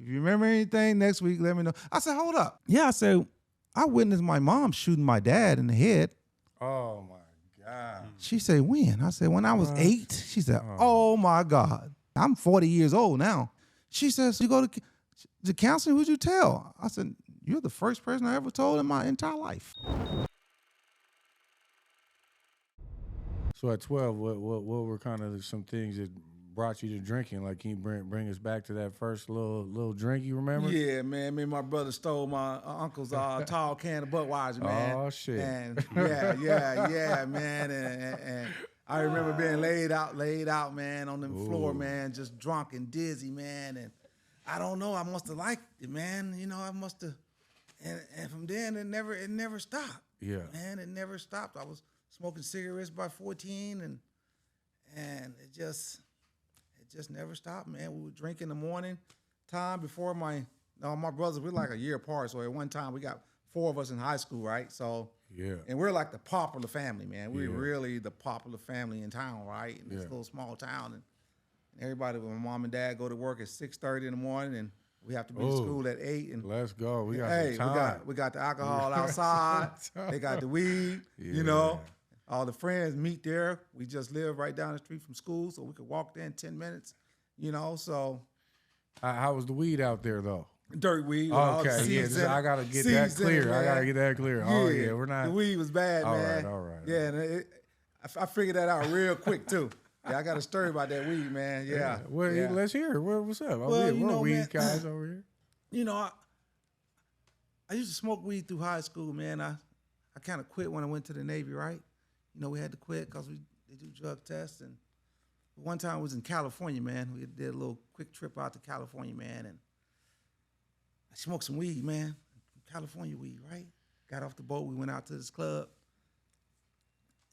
If you remember anything next week, let me know. I said, hold up. Yeah, I said, I witnessed my mom shooting my dad in the head. Oh, my God. She said, when? I said, when I was 8. She said, oh, my God. I'm 40 years old now. She says, you go to counseling, who'd you tell? I said, you're the first person I ever told in my entire life. So at 12, what were kind of some things that brought you to drinking? Like, can you bring us back to that first little drink you remember? Yeah, man. Me and my brother stole my uncle's tall can of Budweiser, man. Oh, shit. And yeah, man. And I remember being laid out, man, on the floor, man, just drunk and dizzy, man. And I don't know, I must have liked it, man. You know, I must have. And from then, it never stopped. Yeah. Man, it never stopped. I was smoking cigarettes by 14, and it just never stopped, man. We would drink in the morning time before my brothers, we're like a year apart. So at one time we got 4 of us in high school, right? So yeah. And we're like the popular family, man. We're really the popular family in town, right? In this little small town. And everybody, when my mom and dad go to work at 6:30 in the morning, and we have to be in school at 8. And let's go. We got some time. we got the alcohol outside. They got the weed, you know. All the friends meet there. We just live right down the street from school, so we could walk there in 10 minutes, you know. So, how was the weed out there though? Dirt weed. Okay, I gotta get that clear. Oh yeah, we're not. The weed was bad, man. All right. Yeah, and I figured that out real quick too. Yeah, I got a story about that weed, man. Yeah. Well, let's hear it. What's up? We're weed man, guys over here. You know, I used to smoke weed through high school, man. I kind of quit when I went to the Navy, right? You know, we had to quit because they do drug tests. And one time I was in California, man. We did a little quick trip out to California, man. And I smoked some weed, man. California weed, right? Got off the boat. We went out to this club.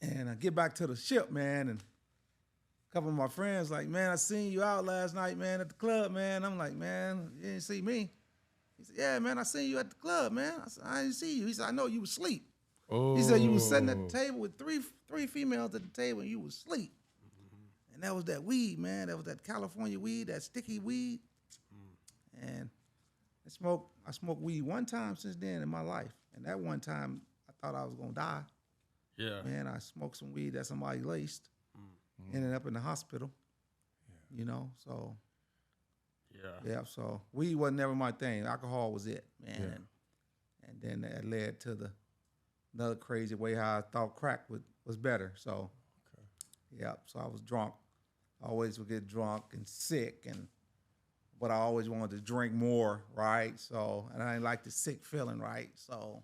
And I get back to the ship, man. And a couple of my friends like, man, I seen you out last night, man, at the club, man. I'm like, man, you didn't see me. He said, yeah, man, I seen you at the club, man. I said, I didn't see you. He said, I know you was asleep. Oh. He said you was sitting at the table with three females at the table and you was asleep. Mm-hmm. And that was that weed, man. That was that California weed, that sticky weed. And I smoked weed one time since then in my life. And that one time I thought I was gonna die. Yeah. Man, I smoked some weed that somebody laced. Ended up in the hospital. Yeah. You know, so yeah, so weed wasn't never my thing. Alcohol was it, man. Yeah. And then that led to another crazy way how I thought crack was better. So, so I was drunk. I always would get drunk and sick, but I always wanted to drink more, right? So, and I didn't like the sick feeling, right? So,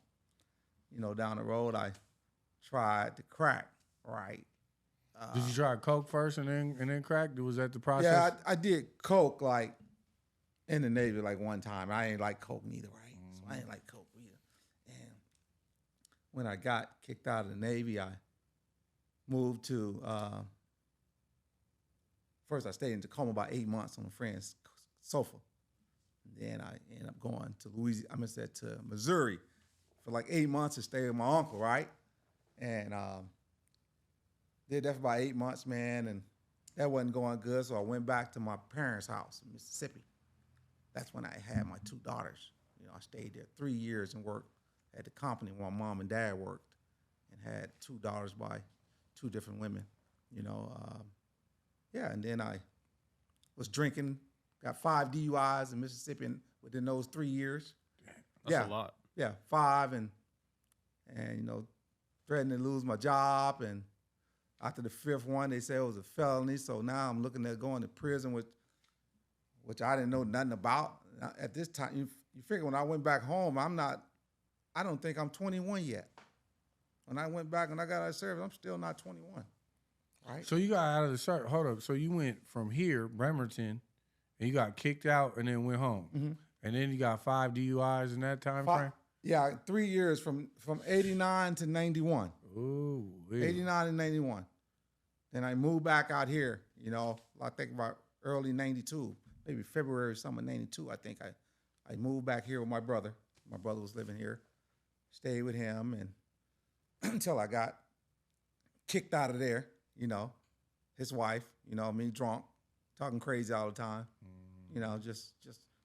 you know, down the road, I tried to crack, right? Did you try coke first and then crack? Was that the process? Yeah, I did coke like in the Navy like one time. I ain't like coke neither, right? So I ain't like coke either. And when I got kicked out of the Navy, I moved to, first I stayed in Tacoma about 8 months on a friend's sofa. And then I ended up going to to Missouri for like 8 months to stay with my uncle, right? And did that for about 8 months, man, and that wasn't going good, so I went back to my parents' house in Mississippi. That's when I had my 2 daughters. You know, I stayed there 3 years and worked at the company where my mom and dad worked and had 2 daughters by 2 different women, you know. And then I was drinking, got 5 DUIs in Mississippi within those 3 years. That's a lot. Yeah, 5, and you know, threatened to lose my job, and after the 5th one, they said it was a felony, so now I'm looking at going to prison, which I didn't know nothing about. At this time, you figure when I went back home, I don't think I'm 21 yet. When I went back and I got out of service, I'm still not 21, right? So you got out of the service, hold up, so you went from here, Bremerton, and you got kicked out and then went home. Mm-hmm. And then you got 5 DUIs in that time frame? Yeah, 3 years from 89 to 91. Ooh, 89 and 91. Then I moved back out here, you know, I think about early 92, maybe February or something, 92, I think I moved back here with my brother. My brother was living here. Stayed with him and until I got kicked out of there, you know, his wife, you know, me drunk, talking crazy all the time, you know, just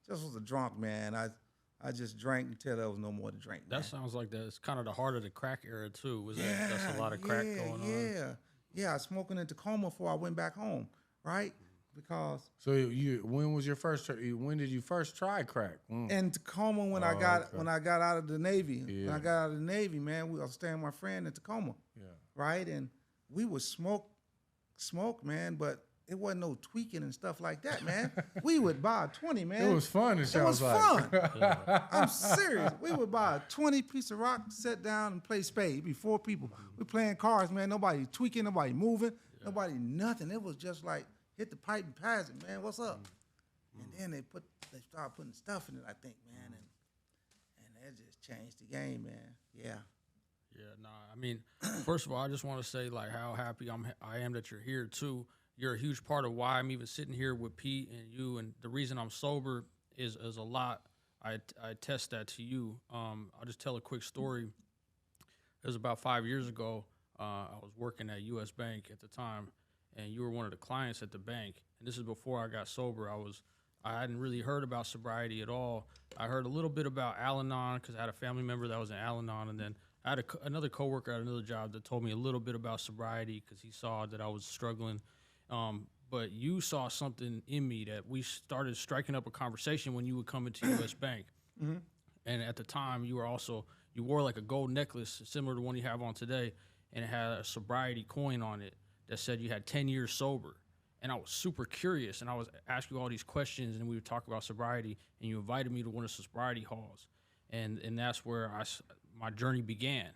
just was a drunk, man. I just drank until there was no more to drink. Man. That sounds like that's kind of the heart of the crack era too. Was that's a lot of crack going on? Yeah. I was smoking in Tacoma before I went back home, right? Because So when did you first try crack? in Tacoma when I got out of the Navy. Yeah. When I got out of the Navy, man, I was staying with my friend in Tacoma. Yeah. Right? And we would smoke, man, but it wasn't no tweaking and stuff like that, man. We would buy a 20, man. It was fun. It was like. fun. I'm serious. We would buy a 20 piece of rock, sit down and play spade. Be 4 people. We playing cards, man. Nobody tweaking, nobody moving, nobody nothing. It was just like hit the pipe and pass it, man. What's up? And then they started putting stuff in it, I think, man, and that just changed the game, man. Yeah. Yeah, nah. I mean, first of all, I just want to say like how happy I am that you're here too. You're a huge part of why I'm even sitting here with Pete and you, and the reason I'm sober is a lot. I attest that to you. I'll just tell a quick story. It was about 5 years ago. I was working at U.S. Bank at the time, and you were one of the clients at the bank. And this is before I got sober. I hadn't really heard about sobriety at all. I heard a little bit about Al-Anon because I had a family member that was in Al-Anon, and then I had another coworker at another job that told me a little bit about sobriety because he saw that I was struggling. But you saw something in me that we started striking up a conversation when you would come into U.S. Bank. Mm-hmm. And at the time, you wore like a gold necklace similar to one you have on today, and it had a sobriety coin on it that said you had 10 years sober. And I was super curious, and I was asking you all these questions, and we would talk about sobriety, and you invited me to one of the sobriety halls. And that's where my journey began.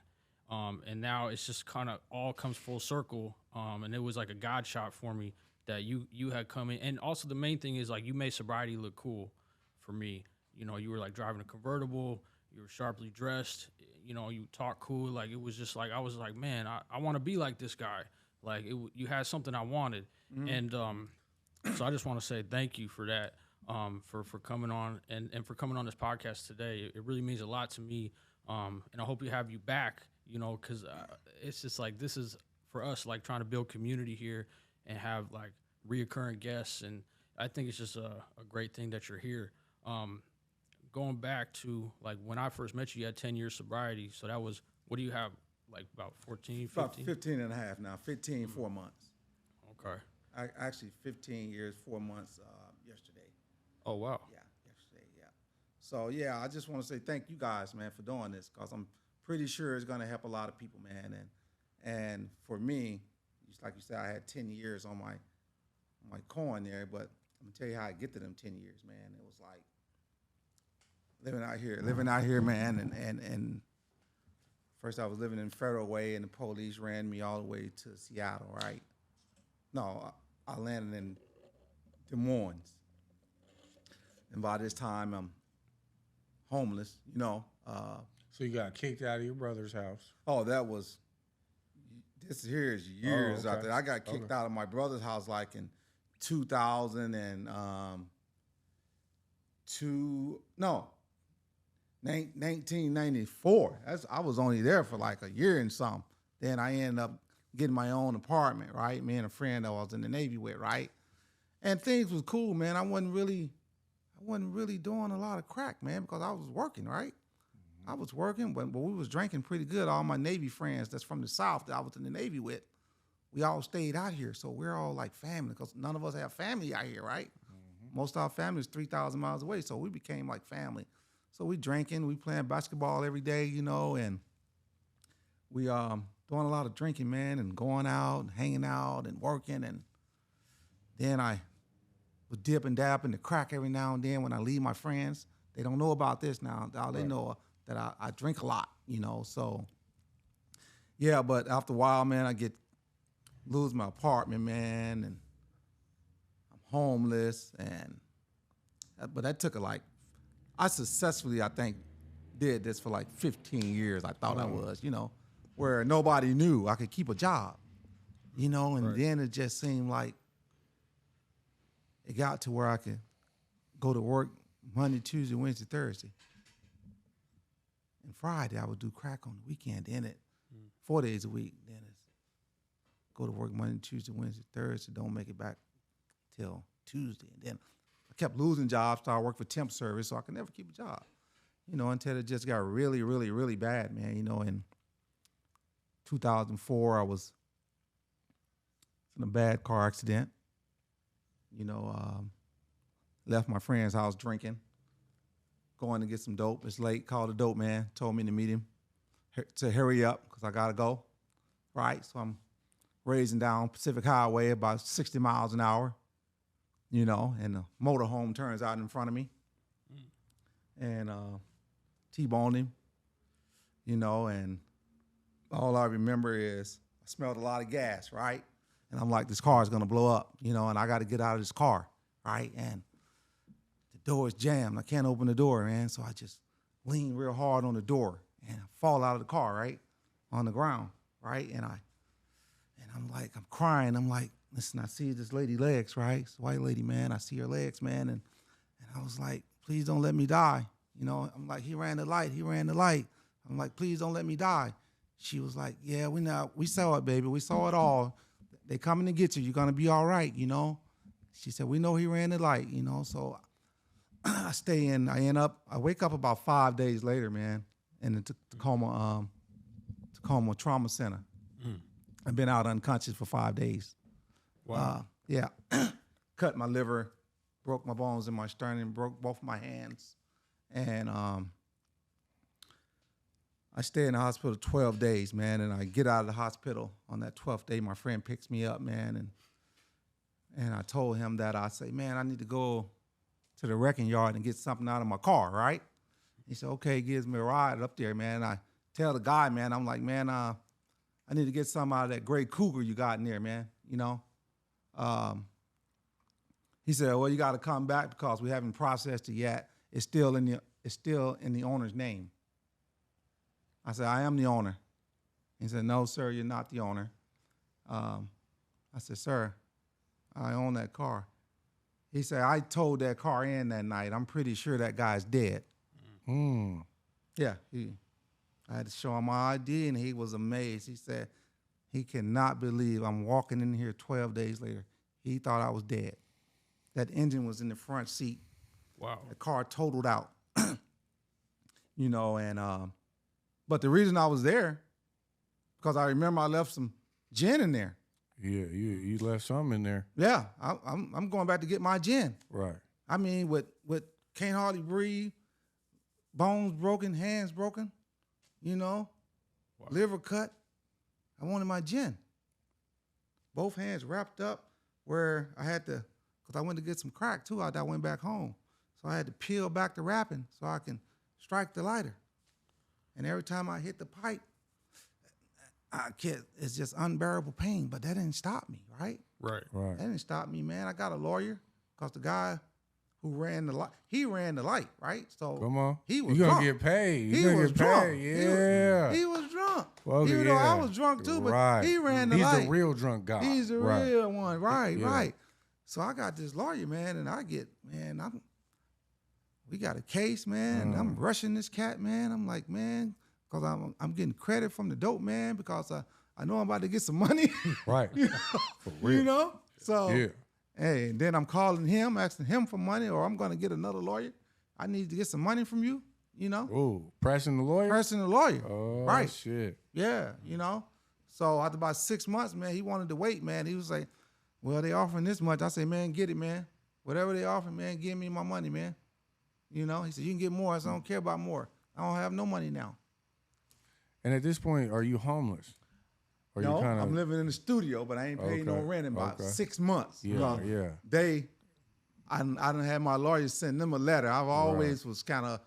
And now it's just kind of all comes full circle. And it was like a God shot for me that you had come in. And also the main thing is like you made sobriety look cool for me. You know, you were like driving a convertible, you were sharply dressed, you know, you talk cool. Like it was just like, I was like, man, I want to be like this guy. Like you had something I wanted. Mm-hmm. And so I just want to say thank you for that, for coming on and for coming on this podcast today. It really means a lot to me. And I hope we have you back, you know, because it's just like this is for us, like trying to build community here and have like reoccurring guests. And I think it's just a great thing that you're here. Going back to like when I first met you, you had 10 years sobriety. So that was, what do you have, like about 14, 15? About 15 and a half now, 15, 4 months. Okay. Actually 15 years, 4 months yesterday. Oh, wow. Yeah, yesterday, yeah. So, yeah, I just want to say thank you guys, man, for doing this because I'm pretty sure it's going to help a lot of people, man. And for me, just like you said, I had 10 years on my coin there, but I'm going to tell you how I get to them 10 years, man. It was like living out here, man, and first I was living in Federal Way, and the police ran me all the way to Seattle, right? No, I landed in Des Moines. And by this time, I'm homeless, you know. So you got kicked out of your brother's house. Oh, this here is years okay. out there. I got kicked out of my brother's house like in 1994. I was only there for like a year and something. Then I ended up getting my own apartment, right? Me and a friend that I was in the Navy with, right? And things was cool, man. I wasn't really doing a lot of crack, man, because I was working, right? Mm-hmm. I was working, but we was drinking pretty good. All my Navy friends that's from the South that I was in the Navy with, we all stayed out here. So we're all like family because none of us have family out here, right? Mm-hmm. Most of our family is 3,000 miles away. So we became like family. So we drinking, we playing basketball every day, you know, and we doing a lot of drinking, man, and going out and hanging out and working. And then I would dip and dab in the crack every now and then when I leave my friends. They don't know about this now. All they know that I drink a lot, you know. So, yeah, but after a while, man, I lose my apartment, man, and I'm homeless. But that took I successfully, I think, did this for like 15 years. I thought I was, you know, where nobody knew I could keep a job, you know, and then it just seemed like it got to where I could go to work Monday, Tuesday, Wednesday, Thursday. And Friday I would do crack on the weekend. Then it 4 days a week. Then it's go to work Monday, Tuesday, Wednesday, Thursday. Don't make it back till Tuesday. And then I kept losing jobs. So I worked for temp service, so I could never keep a job. Until it just got really, really, really bad, man. In 2004, I was in a bad car accident. Left my friend's house drinking, going to get some dope. It's late. Called the dope man. Told me to meet him to hurry up because I gotta go. Right, so I'm racing down Pacific Highway about 60 miles an hour. And the motorhome turns out in front of me, and T-boned him. And all I remember is I smelled a lot of gas. Right, and I'm like, this car is gonna blow up. And I got to get out of this car. Right, and the door is jammed. I can't open the door, man. So I just lean real hard on the door and I fall out of the car, right, on the ground, right? And I'm crying. I'm like, listen, I see this lady legs, right? It's a white lady, man. I see her legs, man. And I was like, please don't let me die. I'm like, he ran the light. I'm like, please don't let me die. She was like, yeah, we saw it, baby. We saw it all. They coming to get you. You're going to be all right, She said, we know he ran the light, So I stay in. I wake up about 5 days later, man, in the Tacoma Trauma Center. I've been out unconscious for 5 days. Wow. Yeah. Cut my liver, broke my bones in my sternum, broke both my hands. And I stay in the hospital 12 days, man, and I get out of the hospital on that 12th day. My friend picks me up, man, and I told him that I say, man, I need to go to the wrecking yard and get something out of my car, right? He said, okay, he gives me a ride up there, man. I tell the guy, man, I'm like, man, I need to get something out of that gray Cougar you got in there, man, He said, well, you got to come back because we haven't processed it yet. It's still in the owner's name. I said, I am the owner. He said, no, sir, you're not the owner. I said, sir, I own that car. He said, I towed that car in that night. I'm pretty sure that guy's dead. Yeah, I had to show him my ID, and he was amazed. He said, he cannot believe I'm walking in here 12 days later. He thought I was dead. That engine was in the front seat. Wow. The car totaled out. But the reason I was there, because I remember I left some gin in there. Yeah, you left something in there. Yeah, I'm going back to get my gin. Right. I mean, with can't hardly breathe, bones broken, hands broken, Wow. liver cut. I wanted my gin. Both hands wrapped up where I had to, because I went to get some crack too after I went back home. So I had to peel back the wrapping so I can strike the lighter. And every time I hit the pipe, it's just unbearable pain, but that didn't stop me, right? Right. That didn't stop me, man. I got a lawyer because the guy who ran the light, he ran the light, right? So come on, he was you gonna drunk. get paid. He was drunk. Yeah, he was drunk. Well, Even though I was drunk too, but he ran the light. He's the real drunk guy. He's the real one, right? Yeah. Right. So I got this lawyer, man, and we got a case, man. I'm rushing this cat, man. I'm like, man, because I'm getting credit from the dope man because I know I'm about to get some money. Right. For real. So, yeah. Hey, and then I'm calling him, asking him for money, or I'm going to get another lawyer. I need to get some money from you, Ooh, pressing the lawyer? Pressing the lawyer. Oh, right. shit. Yeah, So after about 6 months, man, he wanted to wait, man. He was like, well, they offering this much. I said, man, get it, man. Whatever they offer, man, give me my money, man. He said, you can get more. I said, I don't care about more. I don't have no money now. And at this point, are you homeless? Or No, you kinda... I'm living in the studio, but I ain't paid no rent in about 6 months. Yeah, yeah. I done had my lawyer send them a letter. I've always was kind of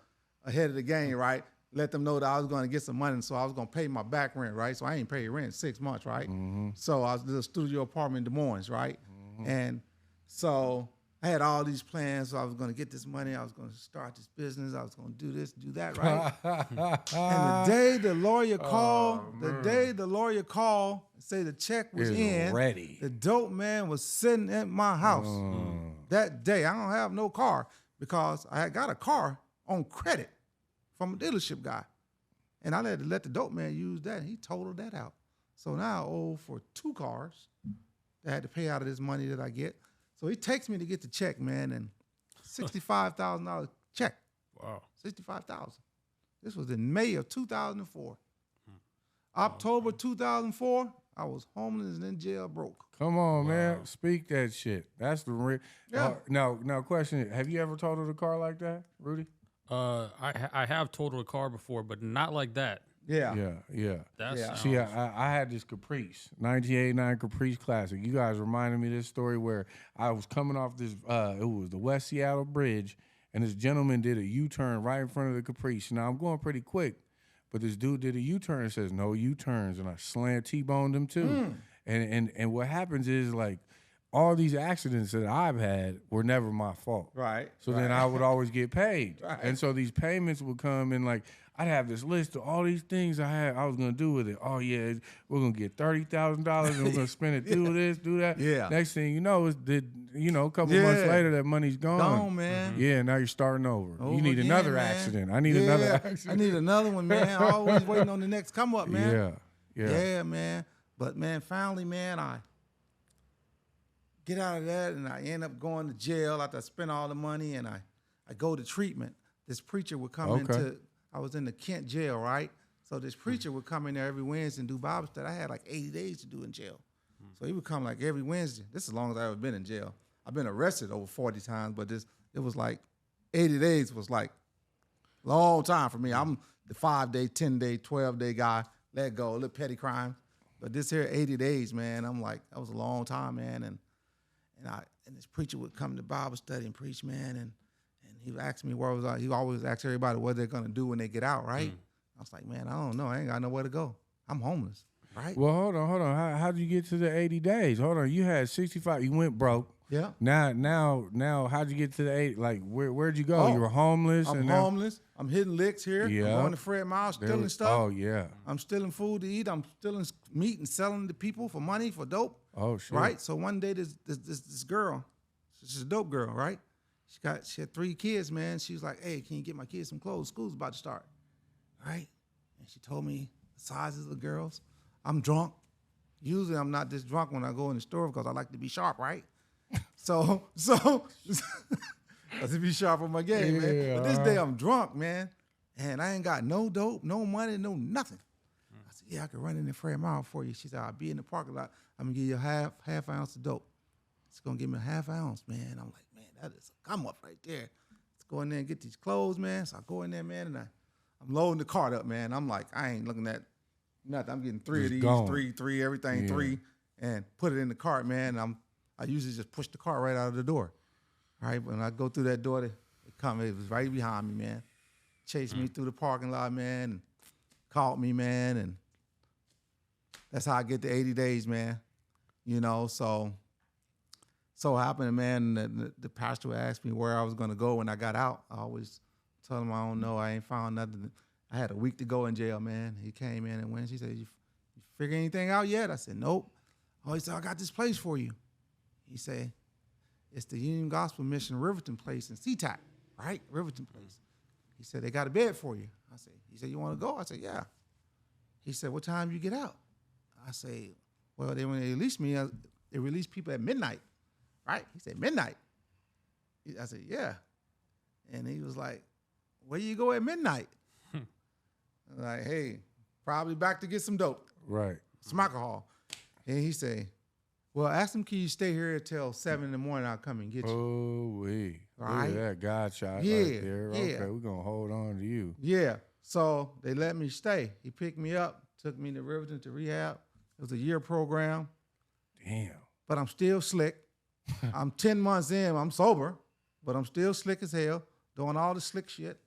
ahead of the game, right? Let them know that I was going to get some money, so I was going to pay my back rent, right? So I ain't paid rent in 6 months, right? Mm-hmm. So I was in a studio apartment in Des Moines, right? Mm-hmm. And so I had all these plans. So I was going to get this money. I was going to start this business. I was going to do this, do that, right? And the day the lawyer called, and say the check was in, ready. The dope man was sitting at my house that day. I don't have no car because I had got a car on credit from a dealership guy. And I had to let the dope man use that. And he totaled that out. So now I owe for 2 cars that I had to pay out of this money that I get. So he takes me to get the check, man, and $65,000 check. Wow. $65,000. This was in May of 2004. October 2004, I was homeless and in jail broke. Come on, man. Speak that shit. That's the real. Yeah. Now, question: have you ever totaled a car like that, Rudy? I have totaled a car before, but not like that. Yeah. That Yeah. sounds, See, I had this Caprice, 1989 Caprice Classic. You guys reminded me of this story where I was coming off this, it was the West Seattle Bridge, and this gentleman did a U-turn right in front of the Caprice. Now, I'm going pretty quick, but this dude did a U-turn and says, no U-turns, and I slammed T-boned him too. And what happens is, like, all these accidents that I've had were never my fault. Right. So then I would always get paid. Right. And so these payments would come and, like, I'd have this list of all these things I was gonna do with it. Oh yeah, we're gonna get $30,000 and we're gonna spend it, do this, do that. Yeah. Next thing you know, a couple months later, that money's gone. Gone, man. Yeah, now you're starting over. Over You need again, another man. accident. I need another accident. I need another one, man. Always waiting on the next come up, man. Yeah. Man. But man, finally, man, I get out of that and I end up going to jail after I spent all the money and I go to treatment. This preacher would come into, I was in the Kent jail, right? So this preacher would come in there every Wednesday and do Bible study. I had like 80 days to do in jail. So he would come like every Wednesday. This is as long as I've ever been in jail. I've been arrested over 40 times, but it was like 80 days was like a long time for me. I'm the 5-day, 10-day, 12-day guy, let go, a little petty crime. But this here 80 days, man, I'm like, that was a long time, man. And this preacher would come to Bible study and preach, man, and he would ask me where was I. He always asked everybody what they're gonna do when they get out, right? I was like, man, I don't know. I ain't got nowhere to go. I'm homeless, right? Well, hold on. How did you get to the 80 days? Hold on. You had 65. You went broke. Yeah. Now, how'd you get to the 80? Like, where'd you go? You were homeless. I'm homeless. I'm hitting licks here. Yeah. I'm going to Fred Miles, stealing stuff. Oh, yeah. I'm stealing food to eat. I'm stealing meat and selling to people for money, for dope. Oh, shit. Right? So one day this girl, she's a dope girl, right? She had 3 kids, man. She was like, hey, can you get my kids some clothes? School's about to start. Right? And she told me the sizes of the girls. I'm drunk. Usually I'm not this drunk when I go in the store because I like to be sharp, right? So to be sharp on my game, man. But this day I'm drunk, man. And I ain't got no dope, no money, no nothing. I said, yeah, I can run in the Fred Mile for you. She said, I'll be in the parking lot. I'm gonna give you a half ounce of dope. She's gonna give me a half ounce, man. I'm like, man, that is a come up right there. Let's go in there and get these clothes, man. So I go in there, man, and I'm loading the cart up, man. I'm like, I ain't looking at nothing. I'm getting 3 of these, gone. three, everything, 3, and put it in the cart, man. I usually just push the cart right out of the door. All right, when I go through that door, it was right behind me, man. Chased me through the parking lot, man, and caught me, man, and that's how I get to 80 days, man. You know, so happened, man, the pastor would ask me where I was going to go when I got out. I always tell him I don't know. I ain't found nothing. I had a week to go in jail, man. He came in and went. He said, you figure anything out yet? I said, nope. Oh, he said, I got this place for you. He said, it's the Union Gospel Mission Riverton place in SeaTac, right? Riverton place. He said, they got a bed for you. He said, you want to go? I said, yeah. He said, what time you get out? I said, well, when they released me, they released people at midnight, right? He said, midnight. I said, yeah. And he was like, where you go at midnight? I'm like, hey, probably back to get some dope. Right. Some alcohol. And he said, well, ask them, can you stay here until 7 in the morning? I'll come and get you. Oh, wait. Right? Look at that God shot right Yeah, there. yeah. Okay, we're going to hold on to you. Yeah. So they let me stay. He picked me up, took me to Riverton to rehab. It was a year program. Damn. But I'm still slick. I'm 10 months in. I'm sober, but I'm still slick as hell, doing all the slick shit,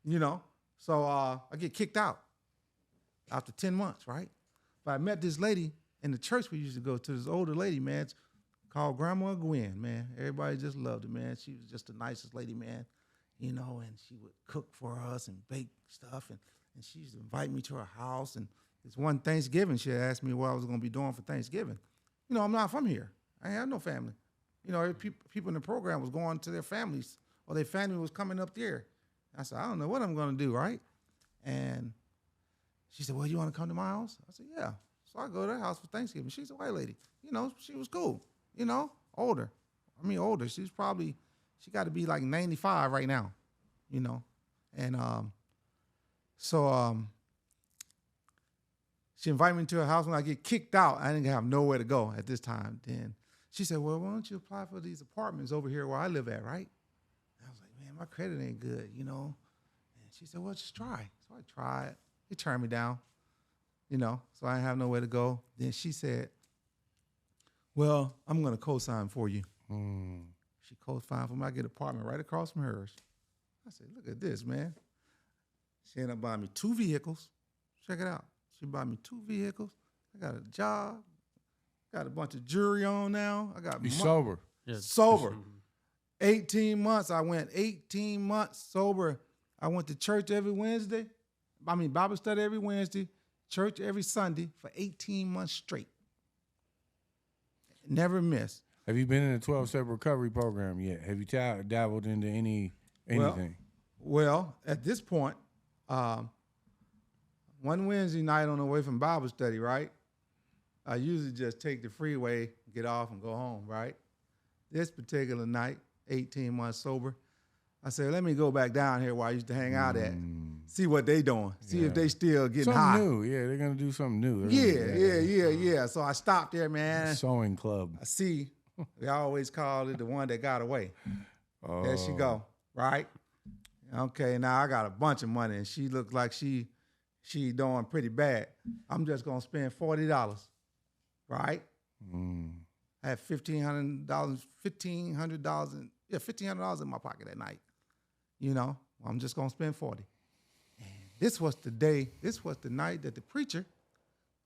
you know. So I get kicked out after 10 months, right? But I met this lady in the church we used to go to, this older lady, man, called Grandma Gwen, man. Everybody just loved her, man. She was just the nicest lady, man, you know, and she would cook for us and bake stuff, and she used to invite me to her house. And this one Thanksgiving, she asked me what I was going to be doing for Thanksgiving. You know, I'm not from here. I ain't have no family. You know, people in the program was going to their families, or their family was coming up there. I said, I don't know what I'm going to do, right? And she said, well, you want to come to my house? I said, yeah. So I go to her house for Thanksgiving. She's a white lady. You know, she was cool. You know, older. She was probably She got to be like 95 right now, you know. And so she invited me to her house. When I get kicked out, I didn't have nowhere to go at this time. Then she said, well, why don't you apply for these apartments over here where I live at, right? And I was like, man, my credit ain't good, you know. And she said, well, just try. So I tried. It turned me down, you know, so I didn't have nowhere to go. Then she said, well, I'm going to co-sign for you. She co-signed for me. I get an apartment right across from hers. I said, look at this, man. She ended up buying me 2 vehicles. Check it out. She bought me 2 vehicles. I got a job. Got a bunch of jewelry on now. I got sober. Yeah. Sober. 18 months. I went 18 months sober. I went to church every Wednesday. Bible study every Wednesday, church every Sunday for 18 months straight. Never missed. Have you been in a 12-step recovery program yet? Have you dabbled into anything? Well, at this point, one Wednesday night on the way from Bible study, right? I usually just take the freeway, get off, and go home, right? This particular night, 18 months sober, I said, let me go back down here where I used to hang out at, see what they doing, see if they still getting something high. New. Yeah, they're going to do something new. Yeah. So I stopped there, man. Sewing club. I see, they always call it the one that got away. There she go, right? Okay, now I got a bunch of money, and she looks like she doing pretty bad. I'm just going to spend $40, right? I had $1,500 in my pocket that night. You know, I'm just going to spend 40. And this was the night that the preacher,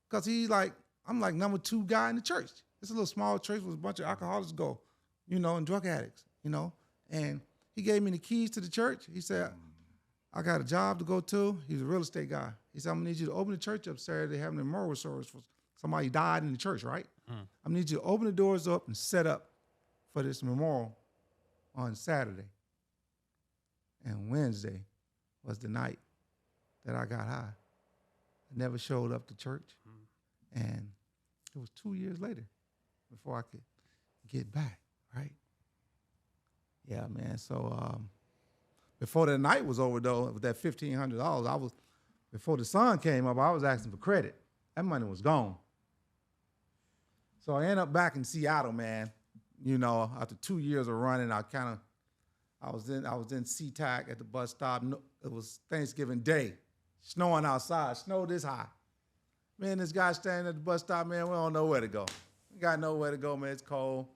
because I'm like number 2 guy in the church. It's a little small church with a bunch of alcoholics go, you know, and drug addicts, you know. And he gave me the keys to the church. He said, I got a job to go to. He's a real estate guy. He said, I'm going to need you to open the church up Saturday, having a memorial service for somebody died in the church, right? I'm going to need you to open the doors up and set up for this memorial on Saturday. And Wednesday was the night that I got high. I never showed up to church. And it was 2 years later before I could get back, right? Yeah, man. So before the night was over, though, with that $1,500, before the sun came up, I was asking for credit. That money was gone. So I ended up back in Seattle, man. You know, after 2 years of running, I was in SeaTac at the bus stop. It was Thanksgiving Day, snowing outside, snow this high. Man, this guy standing at the bus stop, man, we don't know where to go. We got nowhere to go, man, it's cold.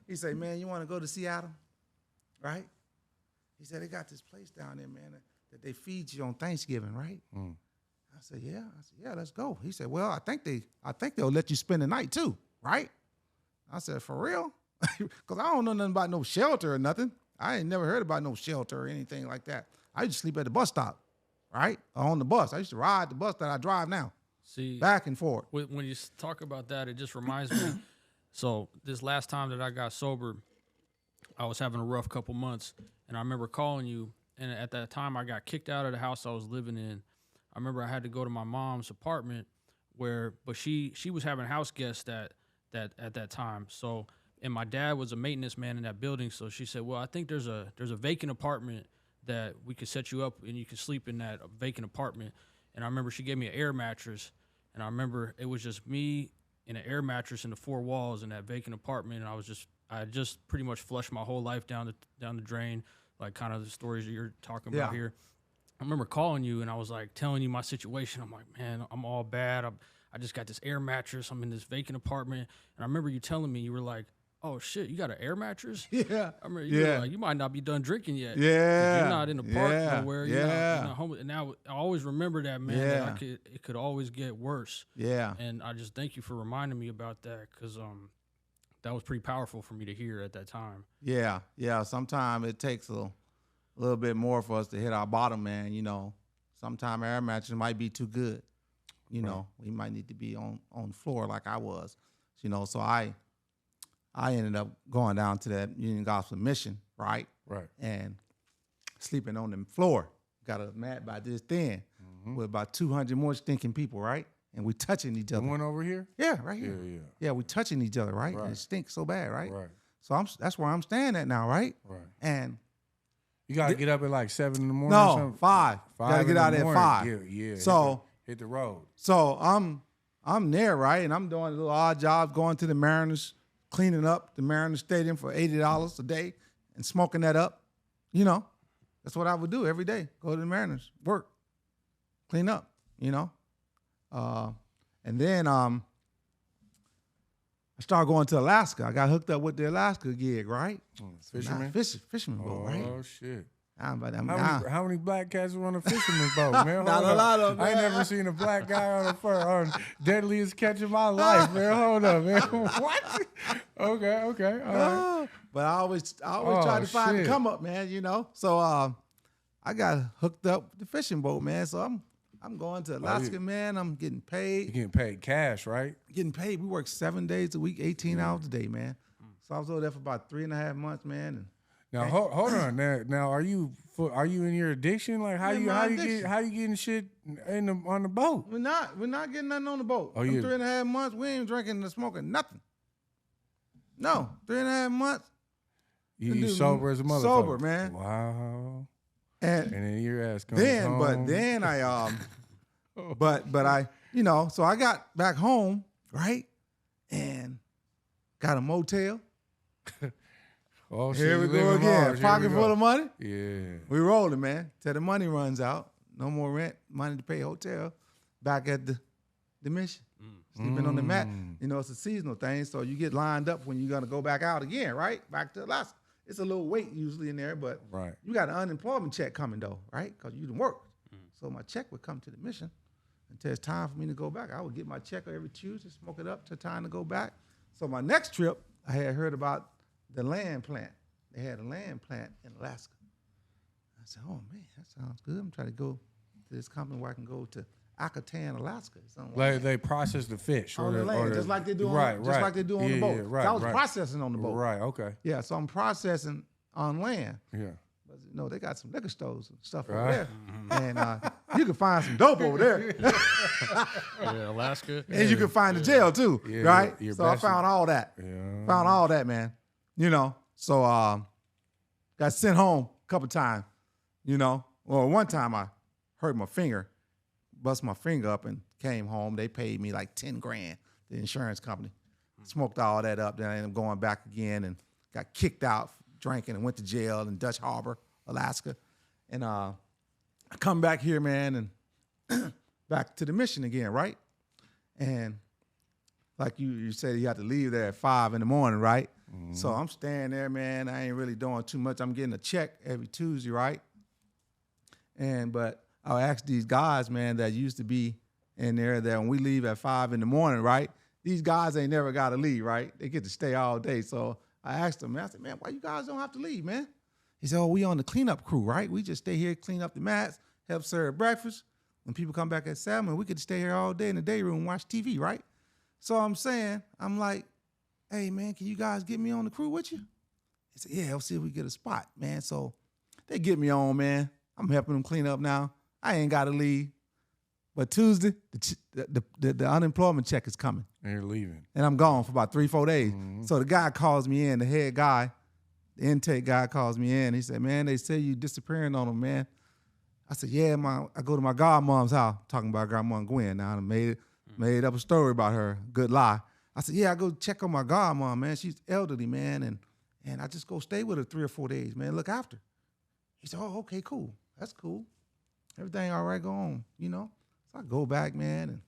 He said, man, you want to go to Seattle, right? He said, they got this place down there, man, that they feed you on Thanksgiving, right? I said, yeah. Let's go. He said, well, I think they'll let you spend the night too, right? I said, for real? Because I don't know nothing about no shelter or nothing. I ain't never heard about no shelter or anything like that. I used to sleep at the bus stop, right? Or on the bus. I used to ride the bus that I drive now. See, back and forth. When you talk about that, it just reminds me. So this last time that I got sober, I was having a rough couple months, and I remember calling you. And at that time, I got kicked out of the house I was living in. I remember I had to go to my mom's apartment, but she was having house guests at that time. So, and my dad was a maintenance man in that building. So she said, well, I think there's a vacant apartment that we could set you up and you could sleep in that vacant apartment. And I remember she gave me an air mattress, and I remember it was just me and an air mattress in the 4 walls in that vacant apartment. And I just pretty much flushed my whole life down the drain, like kind of the stories that you're talking about here. I remember calling you, and I was like telling you my situation. I'm like, man, I'm all bad. I just got this air mattress. I'm in this vacant apartment. And I remember you telling me, you were like, oh, shit, you got an air mattress? Yeah. I remember you were like, you might not be done drinking yet. Yeah. You're not in the park nowhere. You're Yeah. not home. And now I always remember that, man. Yeah. That it could always get worse. Yeah. And I just thank you for reminding me about that, because that was pretty powerful for me to hear at that time. Yeah. Yeah. Sometimes it takes a little bit more for us to hit our bottom, man. You know, sometimes air mattress might be too good. You know, we might need to be on the floor like I was. You know, so I ended up going down to that Union Gospel Mission, right? Right. And sleeping on the floor. Got a mat by this thin with about 200 more stinking people, right? And we touching each other. The one over here? Yeah, right here. Yeah. Yeah, we touching each other, right? And it stinks so bad, right? Right. So that's where I'm staying at now, right? Right. And You gotta get up at like 7 in the morning. no, or something? 5. 5 Gotta in get the out at morning. 5. Yeah. So hit the road. So I'm there, right? And I'm doing a little odd job going to the Mariners, cleaning up the Mariners Stadium for $80 a day and smoking that up. You know, that's what I would do every day. Go to the Mariners, work, clean up, you know. And then I started going to Alaska. I got hooked up with the Alaska gig, right? Fisherman? Fisherman boat, right? Oh, shit. How How many black cats are on a fisherman's boat, man? Not a lot of them. I ain't never seen a black guy on deadliest catch of my life, man. Hold up, man. What? Okay, all right. But I always try to find the come up, man, you know. So I got hooked up with the fishing boat, man. So I'm going to Alaska, man. I'm getting paid. You're getting paid cash, right? Getting paid. We work 7 days a week, 18 hours a day, man. So I was over there for about 3.5 months, man. And now hold on. Now are you in your addiction? Like how you getting shit on the boat? We're not getting nothing on the boat. Oh, Them yeah. 3.5 months, we ain't drinking or smoking nothing. No, 3.5 months. You sober as a motherfucker. Sober, man. Wow. And then your ass comes home. but then I but I, you know, so I got back home, right? And got a motel. Oh, shit, Here we you go living again. large. Pocket Here we full go. of money. Yeah. We rolling, man. Till the money runs out. No more rent, money to pay hotel. Back at the mission. Sleeping on the mat. You know, it's a seasonal thing, so you get lined up when you're gonna go back out again, right? Back to Alaska. It's a little wait usually in there, but Right. you got an unemployment check coming though, right? Because you didn't work. So my check would come to the mission until it's time for me to go back. I would get my check every Tuesday, smoke it up till time to go back. So my next trip, I had heard about the land plant. They had a land plant in Alaska. I said, oh man, that sounds good. I'm trying to go to this company where I can go to Akatan, Alaska. Like they process the fish on the land, just like they do on, like they do on the boat. Yeah, right, I was processing on the boat. Right, okay. Yeah, so I'm processing on land. Yeah. But you know, they got some liquor stores and stuff Right. over there. And you can find some dope over there. Yeah, Alaska. And you can find the jail too, Yeah, right? your So I best- found all that. Yeah. Found all that, man. You know, so got sent home a couple times, you know. Well, one time I hurt my finger, bust my finger up and came home. They paid me like 10 grand, the insurance company. Smoked all that up. Then I ended up going back again and got kicked out drinking and went to jail in Dutch Harbor, Alaska. And I come back here, man, and back to the mission again, right? And like you said, you have to leave there at 5 in the morning, right? So I'm staying there, man. I ain't really doing too much. I'm getting a check every Tuesday, right? But I'll ask these guys, man, that used to be in there that when we leave at 5 in the morning, right? These guys ain't never got to leave, right? They get to stay all day. So I asked them, man, I said, man, why you guys don't have to leave, man? He said, oh, we on the cleanup crew, right? We just stay here, clean up the mats, help serve breakfast. When people come back at 7, we could stay here all day in the day room, watch TV, right? So I'm like, hey, man, can you guys get me on the crew with you? He said, yeah, let's see if we get a spot, man. So they get me on, man. I'm helping them clean up now. I ain't got to leave. But Tuesday, the unemployment check is coming. And you're leaving. And I'm gone for about 3-4 days. So the guy calls me in, the head guy, the intake guy calls me in. He said, man, they say you disappearing on them, man. I said, yeah, I go to my godmom's house, talking about Grandma Gwen now. I made up a story about her, good lie. I said, yeah, I go check on my godmom, man. She's elderly, man, and I just go stay with her 3 or 4 days, man, look after her. He said, oh, okay, cool. That's cool. Everything all right, go on, you know? So I go back, man, and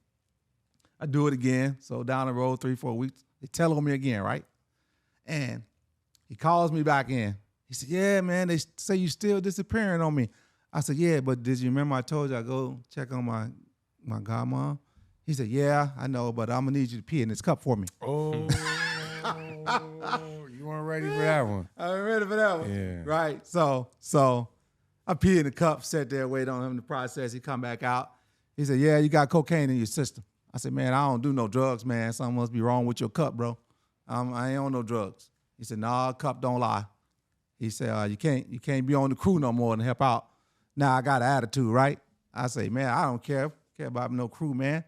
I do it again. So down the road, 3-4 weeks, they tell on me again, right? And he calls me back in. He said, yeah, man, they say you still disappearing on me. I said, yeah, but did you remember I told you I go check on my godmom? He said, yeah, I know, but I'm going to need you to pee in this cup for me. Oh, you weren't ready for that one. I was ready for that one. Yeah. Right. So I pee in the cup, sat there, wait on him to process. He come back out. He said, yeah, you got cocaine in your system. I said, man, I don't do no drugs, man. Something must be wrong with your cup, bro. I ain't on no drugs. He said, nah, cup don't lie. He said, you can't be on the crew no more and help out. Now I got an attitude, right? I say, man, I don't care about no crew, man.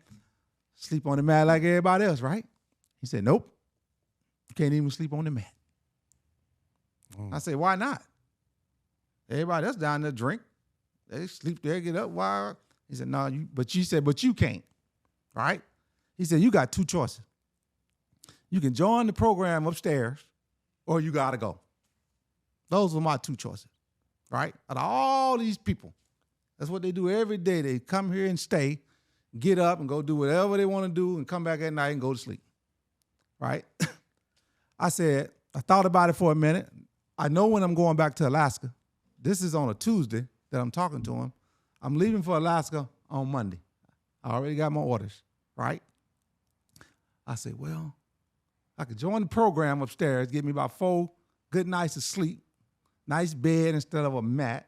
Sleep on the mat like everybody else, right? He said, nope. You can't even sleep on the mat. I said, why not? Everybody else down there drink. They sleep there, get up. Why? He said, no, but you can't. All right? He said, you got two choices. You can join the program upstairs or you got to go. Those were my two choices, right? Out of all these people, that's what they do every day. They come here and stay, get up and go do whatever they want to do and come back at night and go to sleep, right? I thought about it for a minute. I know when I'm going back to Alaska. This is on a Tuesday that I'm talking to him. I'm leaving for Alaska on Monday. I already got my orders, right? I said, well, I could join the program upstairs, get me about 4 good nights of sleep, nice bed instead of a mat,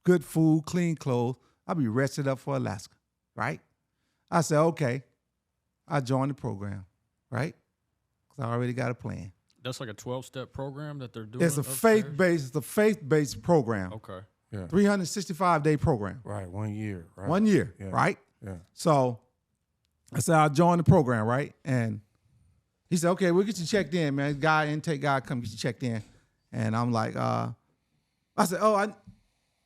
good food, clean clothes. I'll be rested up for Alaska, right? I said, okay. I joined the program, right? Because I already got a plan. That's like a 12-step program that they're doing. It's a faith-based program. Okay. Yeah. 365-day program. Right. 1 year. Right. 1 year, Yeah. right? Yeah. So I said, I'll join the program, right? And he said, okay, we'll get you checked in, man. Intake guy, come get you checked in. And I'm like, I said, like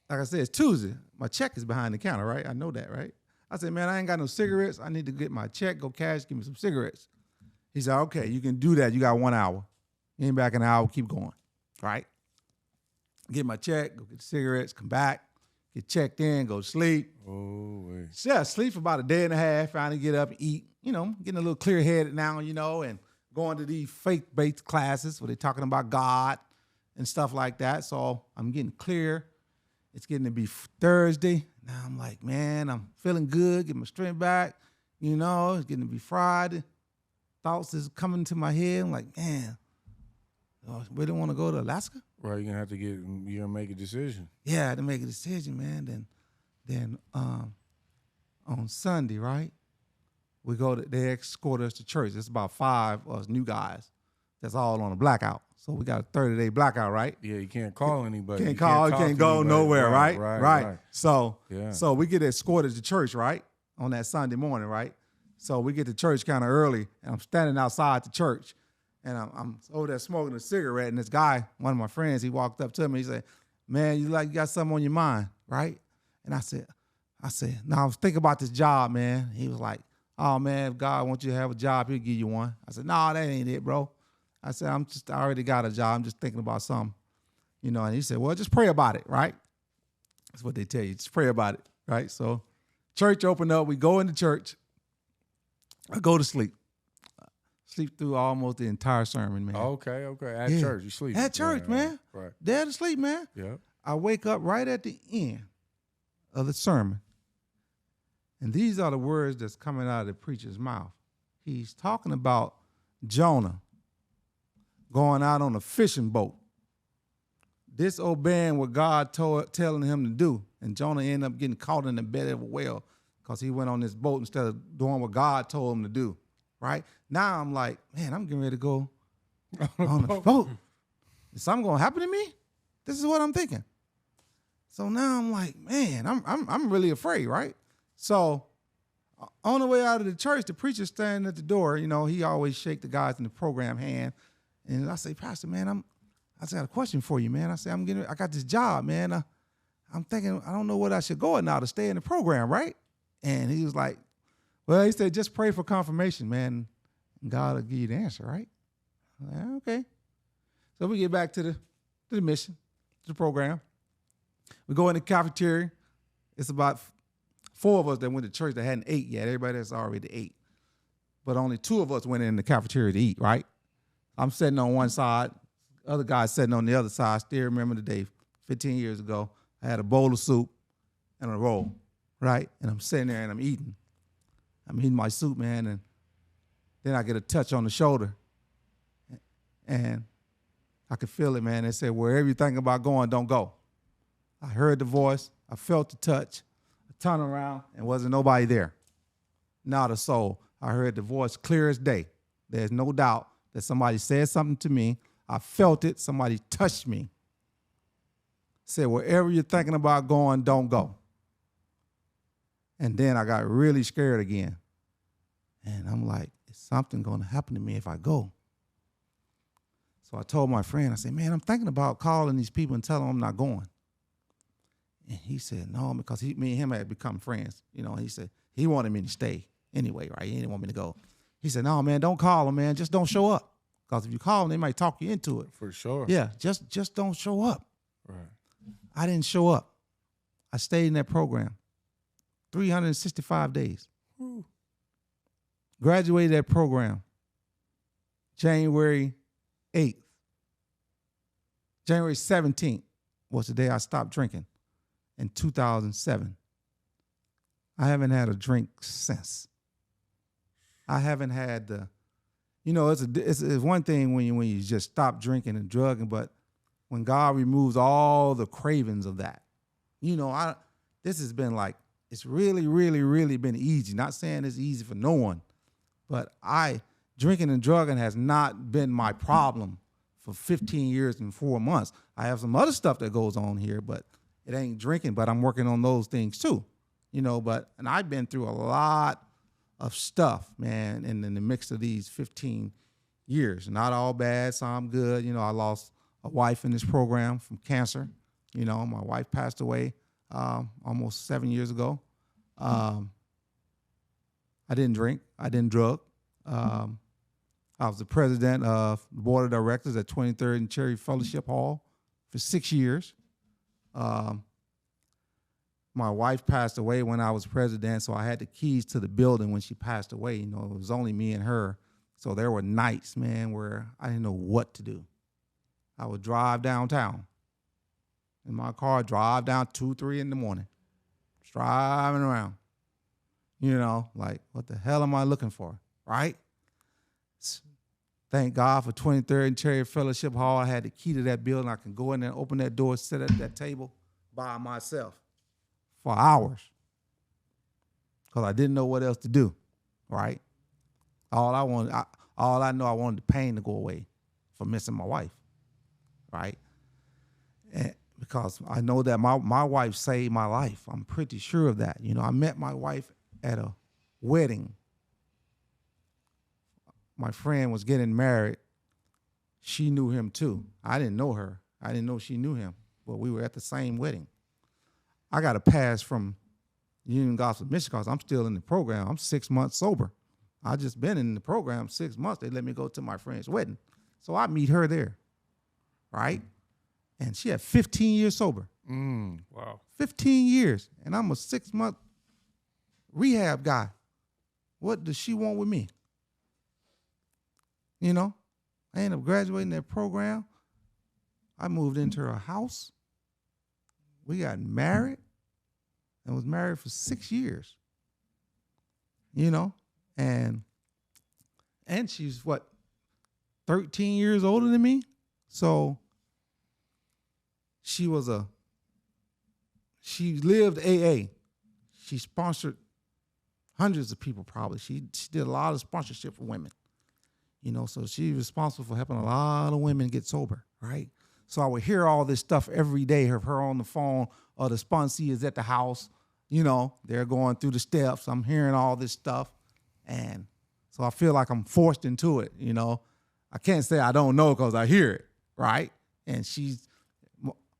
I said, it's Tuesday. My check is behind the counter, right? I know that, right? I said, man, I ain't got no cigarettes. I need to get my check, go cash, give me some cigarettes. He said, okay, you can do that. You got 1 hour. You ain't back in an hour, keep going, right? Get my check, go get cigarettes, come back, get checked in, go to sleep. Oh, wait. So yeah, sleep for about a day and a half, finally get up and eat, getting a little clear-headed now, and going to these faith-based classes where they're talking about God and stuff like that. So I'm getting clear. It's getting to be Thursday. Now I'm like, man, I'm feeling good, getting my strength back. It's getting to be Friday. Thoughts is coming to my head. I'm like, man, I really want to go to Alaska? Right, you're gonna make a decision. Yeah, I had to make a decision, man. Then on Sunday, right? They escort us to church. It's about 5 of us new guys that's all on a blackout. So we got a 30-day blackout, right? Yeah, you can't call anybody. Can't call, can't go nowhere, right? Right. So Yeah. so we get escorted to church, right? On that Sunday morning, right? So we get to church kind of early, and I'm standing outside the church, and I'm over there smoking a cigarette, and this guy, one of my friends, he walked up to me, he said, man, you got something on your mind, right? And I said, no, I was thinking about this job, man. He was like, oh, man, if God wants you to have a job, he'll give you one. I said, no, that ain't it, bro. I said, I already got a job. I'm just thinking about something, and he said, well, just pray about it, right? That's what they tell you. Just pray about it, right? So church opened up. We go into church. I go to sleep. Sleep through almost the entire sermon, man. Okay. At church, you sleep. At church, man. Right. Dead to sleep, man. Yeah. I wake up right at the end of the sermon. And these are the words that's coming out of the preacher's mouth. He's talking about Jonah going out on a fishing boat, disobeying what God telling him to do. And Jonah ended up getting caught in the belly of a whale because he went on this boat instead of doing what God told him to do. Right? Now I'm like, man, I'm getting ready to go on the boat. Is something gonna happen to me? This is what I'm thinking. So now I'm like, man, I'm really afraid, right? So on the way out of the church, the preacher standing at the door, he always shake the guys in the program hand. And I say, Pastor, man, I got a question for you, man. I say, I got this job, man. I'm thinking, I don't know what I should go at now to stay in the program, right? And he was like, well, he said, just pray for confirmation, man, and God will give you the answer, right? Yeah, okay. So we get back to the mission, to the program. We go in the cafeteria. It's about 4 of us that went to church that hadn't ate yet. Everybody else already ate. But only 2 of us went in the cafeteria to eat, right? I'm sitting on one side. Other guy's sitting on the other side. I still remember the day 15 years ago. I had a bowl of soup and a roll, right? And I'm sitting there and I'm eating. I'm eating my soup, man, and then I get a touch on the shoulder. And I could feel it, man. They said, wherever you think about going, don't go. I heard the voice. I felt the touch. I turned around and wasn't nobody there. Not a soul. I heard the voice clear as day. There's no doubt that somebody said something to me. I felt it. Somebody touched me. Said, wherever you're thinking about going, don't go. And then I got really scared again. And I'm like, is something going to happen to me if I go? So I told my friend, I said, man, I'm thinking about calling these people and telling them I'm not going. And he said, no, because me and him had become friends. You know, he said he wanted me to stay anyway, right? He didn't want me to go. He said, no, man, don't call them, man. Just don't show up. Because if you call them, they might talk you into it. For sure. Yeah, just don't show up. Right. I didn't show up. I stayed in that program 365 days. Woo. Graduated that program January 8th. January 17th was the day I stopped drinking in 2007. I haven't had a drink since. I haven't had the, you know, it's one thing when you just stop drinking and drugging, but when God removes all the cravings of that, you know, this has been like, it's really, really, really been easy. Not saying it's easy for no one, but drinking and drugging has not been my problem for 15 years and 4 months. I have some other stuff that goes on here, but it ain't drinking, but I'm working on those things too, you know, and I've been through a lot of stuff, man, in the mix of these 15 years. Not all bad, some good. You know, I lost a wife in this program from cancer. You know, my wife passed away almost 7 years ago. I didn't drink. I didn't drug. I was the president of the board of directors at 23rd and Cherry Fellowship Hall for 6 years. My wife passed away when I was president, so I had the keys to the building when she passed away. You know, it was only me and her. So there were nights, man, where I didn't know what to do. I would drive downtown in my car, drive down 2, 3 in the morning, just driving around. You know, like, what the hell am I looking for, right? Thank God for 23rd and Cherry Fellowship Hall. I had the key to that building. I can go in there, open that door, sit at that table by myself for hours because I didn't know what else to do, right? All I know, I wanted the pain to go away from missing my wife, right? And because I know that my wife saved my life. I'm pretty sure of that. You know, I met my wife at a wedding. My friend was getting married. She knew him too. I didn't know her. I didn't know she knew him, but we were at the same wedding. I got a pass from Union Gospel Mission because I'm still in the program. I'm 6 months sober. I just been in the program 6 months. They let me go to my friend's wedding. So I meet her there, right? And she had 15 years sober. Wow. 15 years. And I'm a 6-month rehab guy. What does she want with me? You know, I ended up graduating that program. I moved into her house. We got married and was married for 6 years. You know, and she's 13 years older than me. So she lived AA. She sponsored hundreds of people probably. She did a lot of sponsorship for women. You know, so she's responsible for helping a lot of women get sober, right? So I would hear all this stuff every day, her on the phone, or the sponsee is at the house. You know, they're going through the steps. I'm hearing all this stuff. And so I feel like I'm forced into it, you know. I can't say I don't know because I hear it, right? And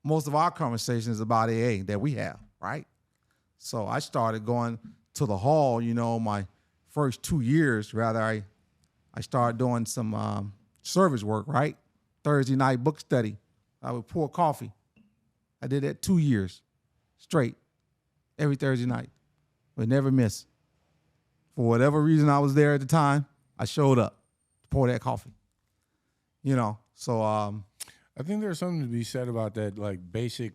most of our conversations about AA that we have, right? So I started going to the hall, you know, my first 2 years, rather I started doing some service work, right? Thursday night book study. I would pour coffee. I did that 2 years straight, every Thursday night. Would never miss. For whatever reason I was there at the time, I showed up to pour that coffee. You know, so I think there's something to be said about that, like basic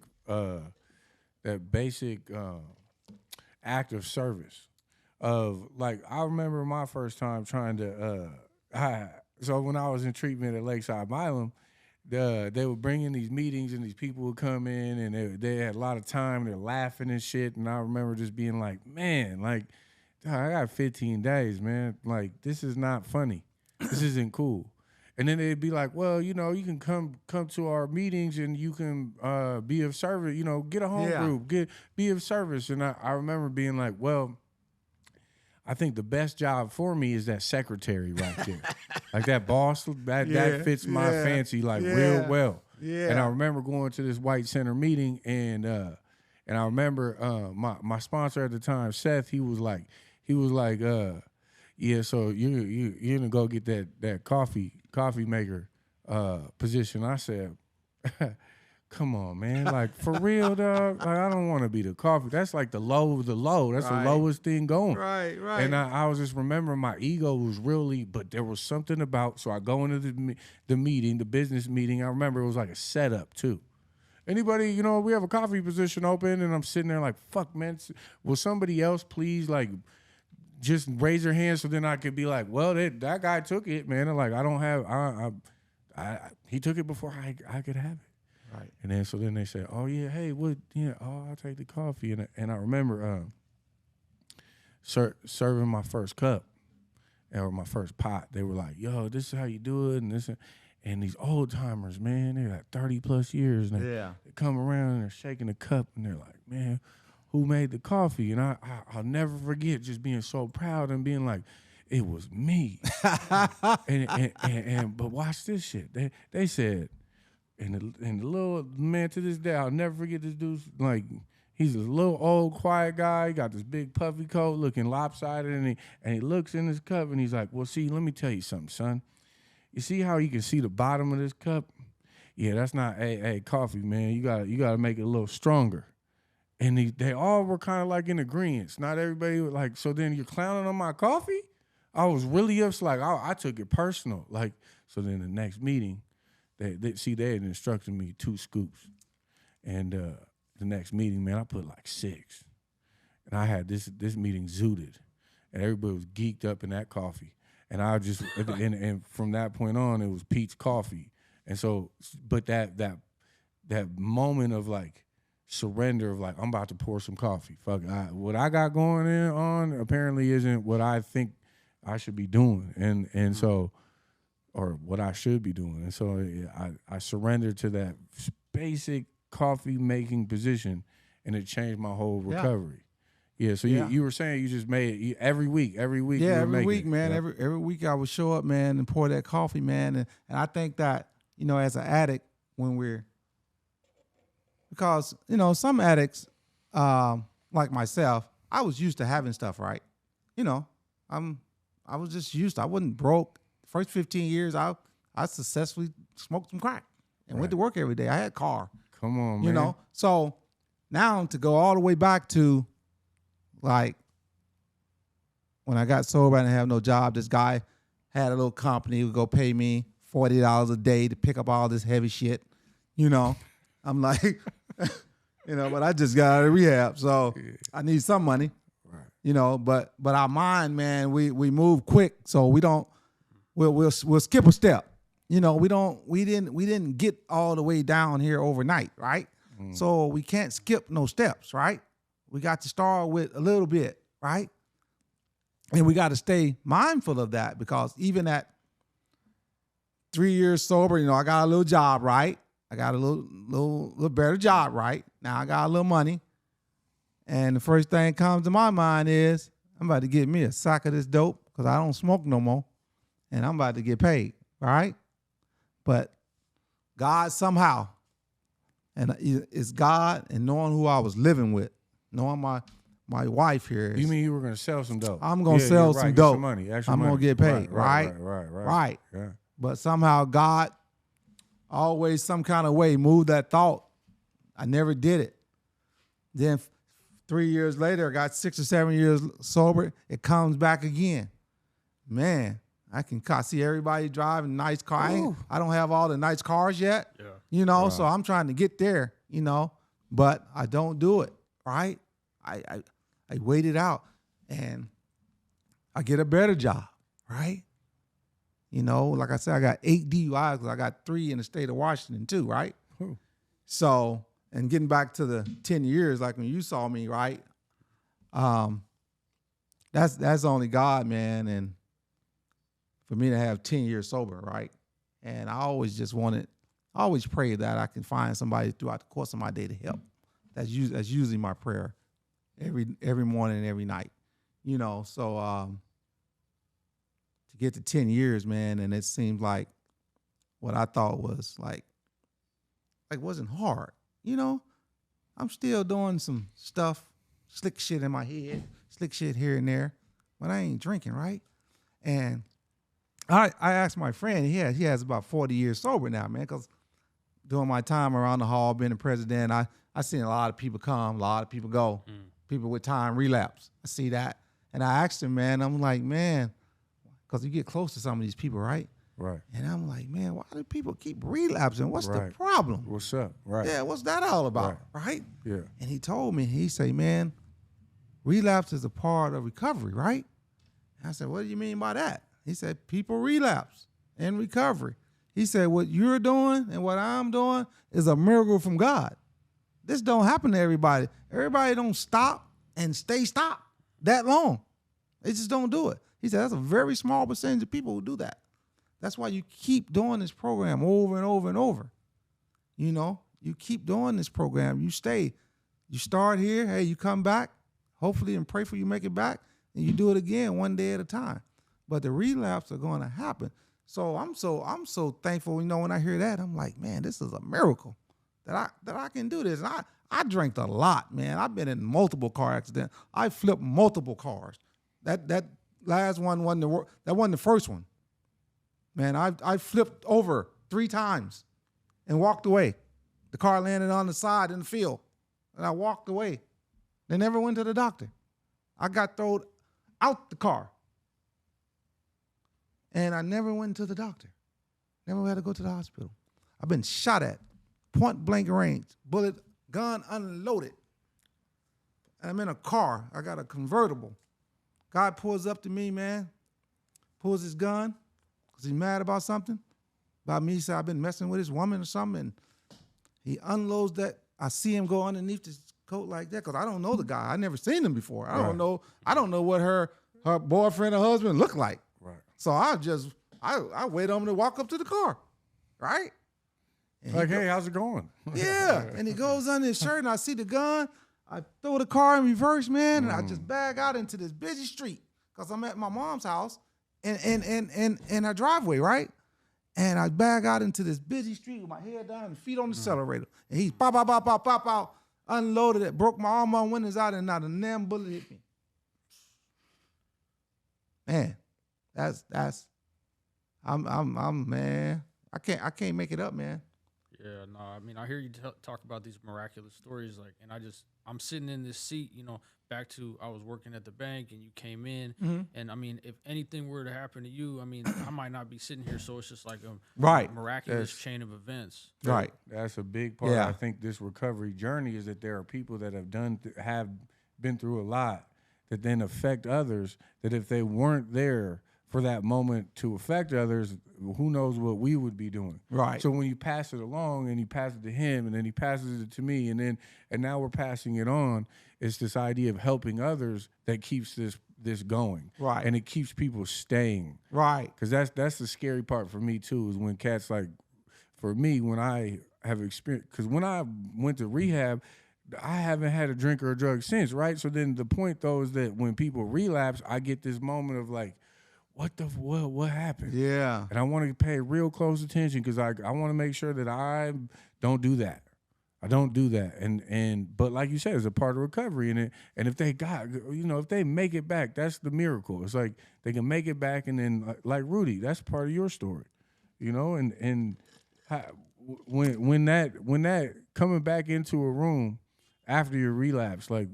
act of service. Of like, I remember my first time trying to. So when I was in treatment at Lakeside Milam, they would bring in these meetings and these people would come in and they had a lot of time. They're laughing and shit, and I remember just being like, man, like, I got 15 days, man. Like, this is not funny. This isn't cool. And then they'd be like, well, you know, you can come to our meetings and you can be of service, you know, get a home group, be of service. And I remember being like, well, I think the best job for me is that secretary right there. Like that boss, that fits my fancy like real well. Yeah. And I remember going to this white center meeting, and I remember my sponsor at the time, Seth. He was like, yeah. So you're gonna go get that coffee maker position. I said, come on, man. Like, for real, dog. Like, I don't want to be the coffee. That's like the low of the low. That's the lowest thing going. Right. And I was just remembering my ego was really, but there was something about, so I go into the meeting, the business meeting. I remember it was like a setup too. Anybody, we have a coffee position open, and I'm sitting there like, fuck, man. Will somebody else please, like, just raise their hand so then I could be like, well, that guy took it, man. And like, I don't have, he took it before I could have it. Right. And then so then they said, oh yeah, hey, what? Yeah, I'll take the coffee. And I remember serving my first cup or my first pot. They were like, yo, this is how you do it, and these old timers, man, they're like 30+ years, and they come around and they're shaking the cup, and they're like, man, who made the coffee? And I'll never forget just being so proud and being like, it was me. and but watch this shit. They said. And the little man, to this day, I'll never forget this dude. Like, he's a little old, quiet guy. He got this big puffy coat, looking lopsided, and he looks in his cup, and he's like, well, see, let me tell you something, son. You see how you can see the bottom of this cup? Yeah, that's not coffee, man. You gotta make it a little stronger. And they all were kind of like in agreement. Not everybody was like, so then you're clowning on my coffee? I was really upset. Like, I took it personal. Like, so then the next meeting, they had instructed me 2 scoops. And the next meeting, man, I put like 6. And I had this meeting zooted. And everybody was geeked up in that coffee. And I just, and from that point on, it was Pete's Coffee. And so, but that moment of like surrender of like, I'm about to pour some coffee. Fuck it. What I got going on apparently isn't what I think I should be doing. And so, or what I should be doing. And so I surrendered to that basic coffee making position, and it changed my whole recovery. Yeah. So you were saying you just made it every week. Yeah, every week, man. Yeah. Every week I would show up, man, and pour that coffee, man. And I think that, as an addict, because some addicts, like myself, I was used to having stuff, right? I was just used to. I wasn't broke. First 15 years, I successfully smoked some crack and went to work every day. I had a car. Come on, man. So now to go all the way back to, like, when I got sober and I have no job, this guy had a little company who would go pay me $40 a day to pick up all this heavy shit. I'm like, but I just got out of rehab, so I need some money. Right. But our mind, man, we move quick, so we don't. We'll skip a step. We didn't get all the way down here overnight, right? So we can't skip no steps, right? We got to start with a little bit, right? And we got to stay mindful of that, because even at 3 years sober, I got a little job, right? I got a little better job, right? Now I got a little money. And the first thing that comes to my mind is, I'm about to get me a sack of this dope, because I don't smoke no more. And I'm about to get paid, all right? But God somehow, and it's God and knowing who I was living with, knowing my wife here. You mean you were going to sell some dope? I'm going to sell some dope. Get some money, I'm going to get paid, right? Right. Yeah. But somehow God always some kind of way moved that thought. I never did it. Then 3 years later, I got 6 or 7 years sober. It comes back again. Man, I see everybody driving a nice car. I don't have all the nice cars yet, so I'm trying to get there, but I don't do it, right? I wait it out, and I get a better job, right? Like I said, I got 8 DUIs because I got 3 in the state of Washington too, right? So, and getting back to the 10 years, like when you saw me, right? That's only God, man, and for me to have 10 years sober, right? And I always pray that I can find somebody throughout the course of my day to help. That's usually my prayer every morning and every night, So to get to 10 years, man, and it seemed like what I thought was like wasn't hard. You know, I'm still doing some stuff, slick shit in my head, slick shit here and there, but I ain't drinking, right? And I asked my friend, he has about 40 years sober now, man, because during my time around the hall, being the president, I seen a lot of people come, a lot of people go, people with time relapse. I see that. And I asked him, man, I'm like, man, because you get close to some of these people, right? Right. And I'm like, man, why do people keep relapsing? What's the Right. problem? What's up? Right. Yeah, what's that all about, right? Yeah. And he told me, he said, man, relapse is a part of recovery, right? And I said, what do you mean by that? He said, people relapse in recovery. He said, what you're doing and what I'm doing is a miracle from God. This don't happen to everybody. Everybody don't stop and stay stopped that long. They just don't do it. He said, that's a very small percentage of people who do that. That's why you keep doing this program over and over and over. You know, you keep doing this program. You stay. You start here. Hey, you come back, hopefully, and pray for you make it back, and you do it again one day at a time. But the relapse are going to happen. So I'm so thankful. You know, when I hear that, I'm like, man, this is a miracle that I can do this. And I drank a lot, man. I've been in multiple car accidents. I flipped multiple cars. That last one wasn't the first one. Man, I flipped over 3 times and walked away. The car landed on the side in the field, and I walked away. They never went to the doctor. I got thrown out the car, and I never went to the doctor. Never had to go to the hospital. I've been shot at, point blank range, bullet, gun unloaded. And I'm in a car. I got a convertible. Guy pulls up to me, man, pulls his gun. Because he's mad about something, about me. He said, I've been messing with his woman or something. And he unloads that. I see him go underneath his coat like that because I don't know the guy. I never seen him before. I don't know what her boyfriend or husband looked like. Right. So I wait on him to walk up to the car, right? And like, hey, how's it going? Yeah. And he goes under his shirt and I see the gun. I throw the car in reverse, man, and I just bag out into this busy street because I'm at my mom's house. In our driveway, right? And I bag out into this busy street with my head down and feet on the accelerator. And he's pop out, unloaded it, broke all my windows out, and not a damn bullet hit me. Man, I'm man. I can't make it up, man. Yeah, no, I mean, I hear you talk about these miraculous stories, like, and I'm sitting in this seat, you know, back to I was working at the bank and you came in, and I mean, if anything were to happen to you, I mean, I might not be sitting here, so it's just like a miraculous chain of events. Right. That's a big part. I think this recovery journey is that there are people that have been through a lot that then affect others, that if they weren't there for that moment to affect others, who knows what we would be doing. Right. So when you pass it along and you pass it to him and then he passes it to me and now we're passing it on, it's this idea of helping others that keeps this going. Right. And it keeps people staying. Right. Because that's the scary part for me too, is when cats like, for me, when I have experienced, because when I went to rehab, I haven't had a drink or a drug since, right? So then the point though is that when people relapse, I get this moment of like, what happened? Yeah. And I want to pay real close attention because I want to make sure that I don't do that. I don't do that. But like you said, it's a part of recovery. And if they make it back, that's the miracle. It's like they can make it back, and then like Rudy, that's part of your story, you know. And when that coming back into a room after your relapse, like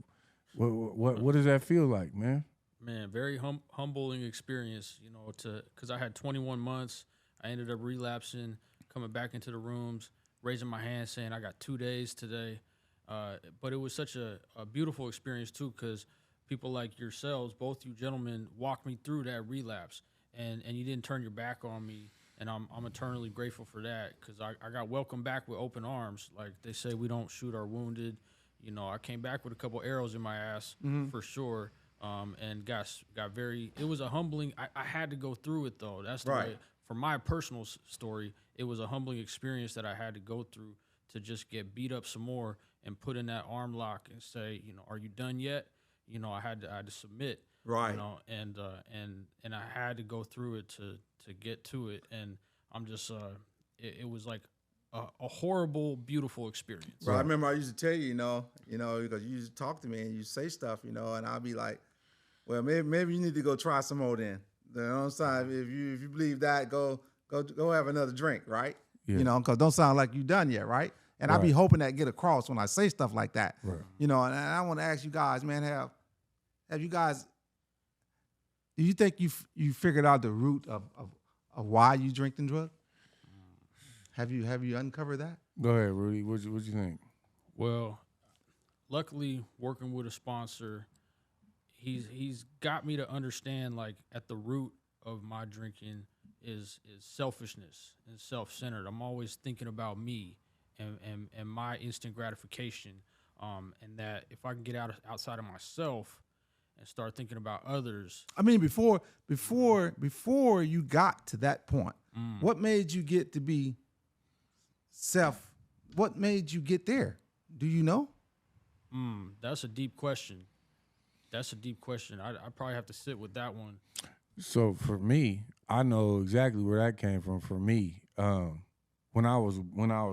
what does that feel like, man? Man, very humbling experience, you know, because I had 21 months. I ended up relapsing, coming back into the rooms, raising my hand saying I got 2 days today. But it was such a beautiful experience, too, because people like yourselves, both you gentlemen, walked me through that relapse. And you didn't turn your back on me. And I'm eternally grateful for that because I got welcomed back with open arms. Like they say, we don't shoot our wounded. You know, I came back with a couple arrows in my ass for sure. And got very, it was a humbling, I had to go through it though. That's the way, for my personal story, it was a humbling experience that I had to go through to just get beat up some more and put in that arm lock and say, you know, are you done yet? you know, I had to submit, Right. you know, and I had to go through it to get to it, and I'm just it was like a horrible, beautiful experience. Well, I remember I used to tell you, because you used to talk to me and you say stuff, and I'll be like, well, maybe you need to go try some more then. You know what I'm saying? If you believe that, go have another drink, right? Yeah. Because don't sound like you done yet, right? And I be hoping that get across when I say stuff like that. Right. And I want to ask you guys, man, have you guys, do you think you figured out the root of why you drink and drug? Have you uncovered that? Go ahead, Rudy. What you think? Well, luckily, working with a sponsor, he's got me to understand, like, at the root of my drinking is selfishness and self-centered. I'm always thinking about me and my instant gratification, and that if I can get outside of myself and start thinking about others. I mean, before you got to that point, what made you get to be what made you get there? Do you know? That's a deep question. I probably have to sit with that one. So for me, I know exactly where that came from. For me, when I was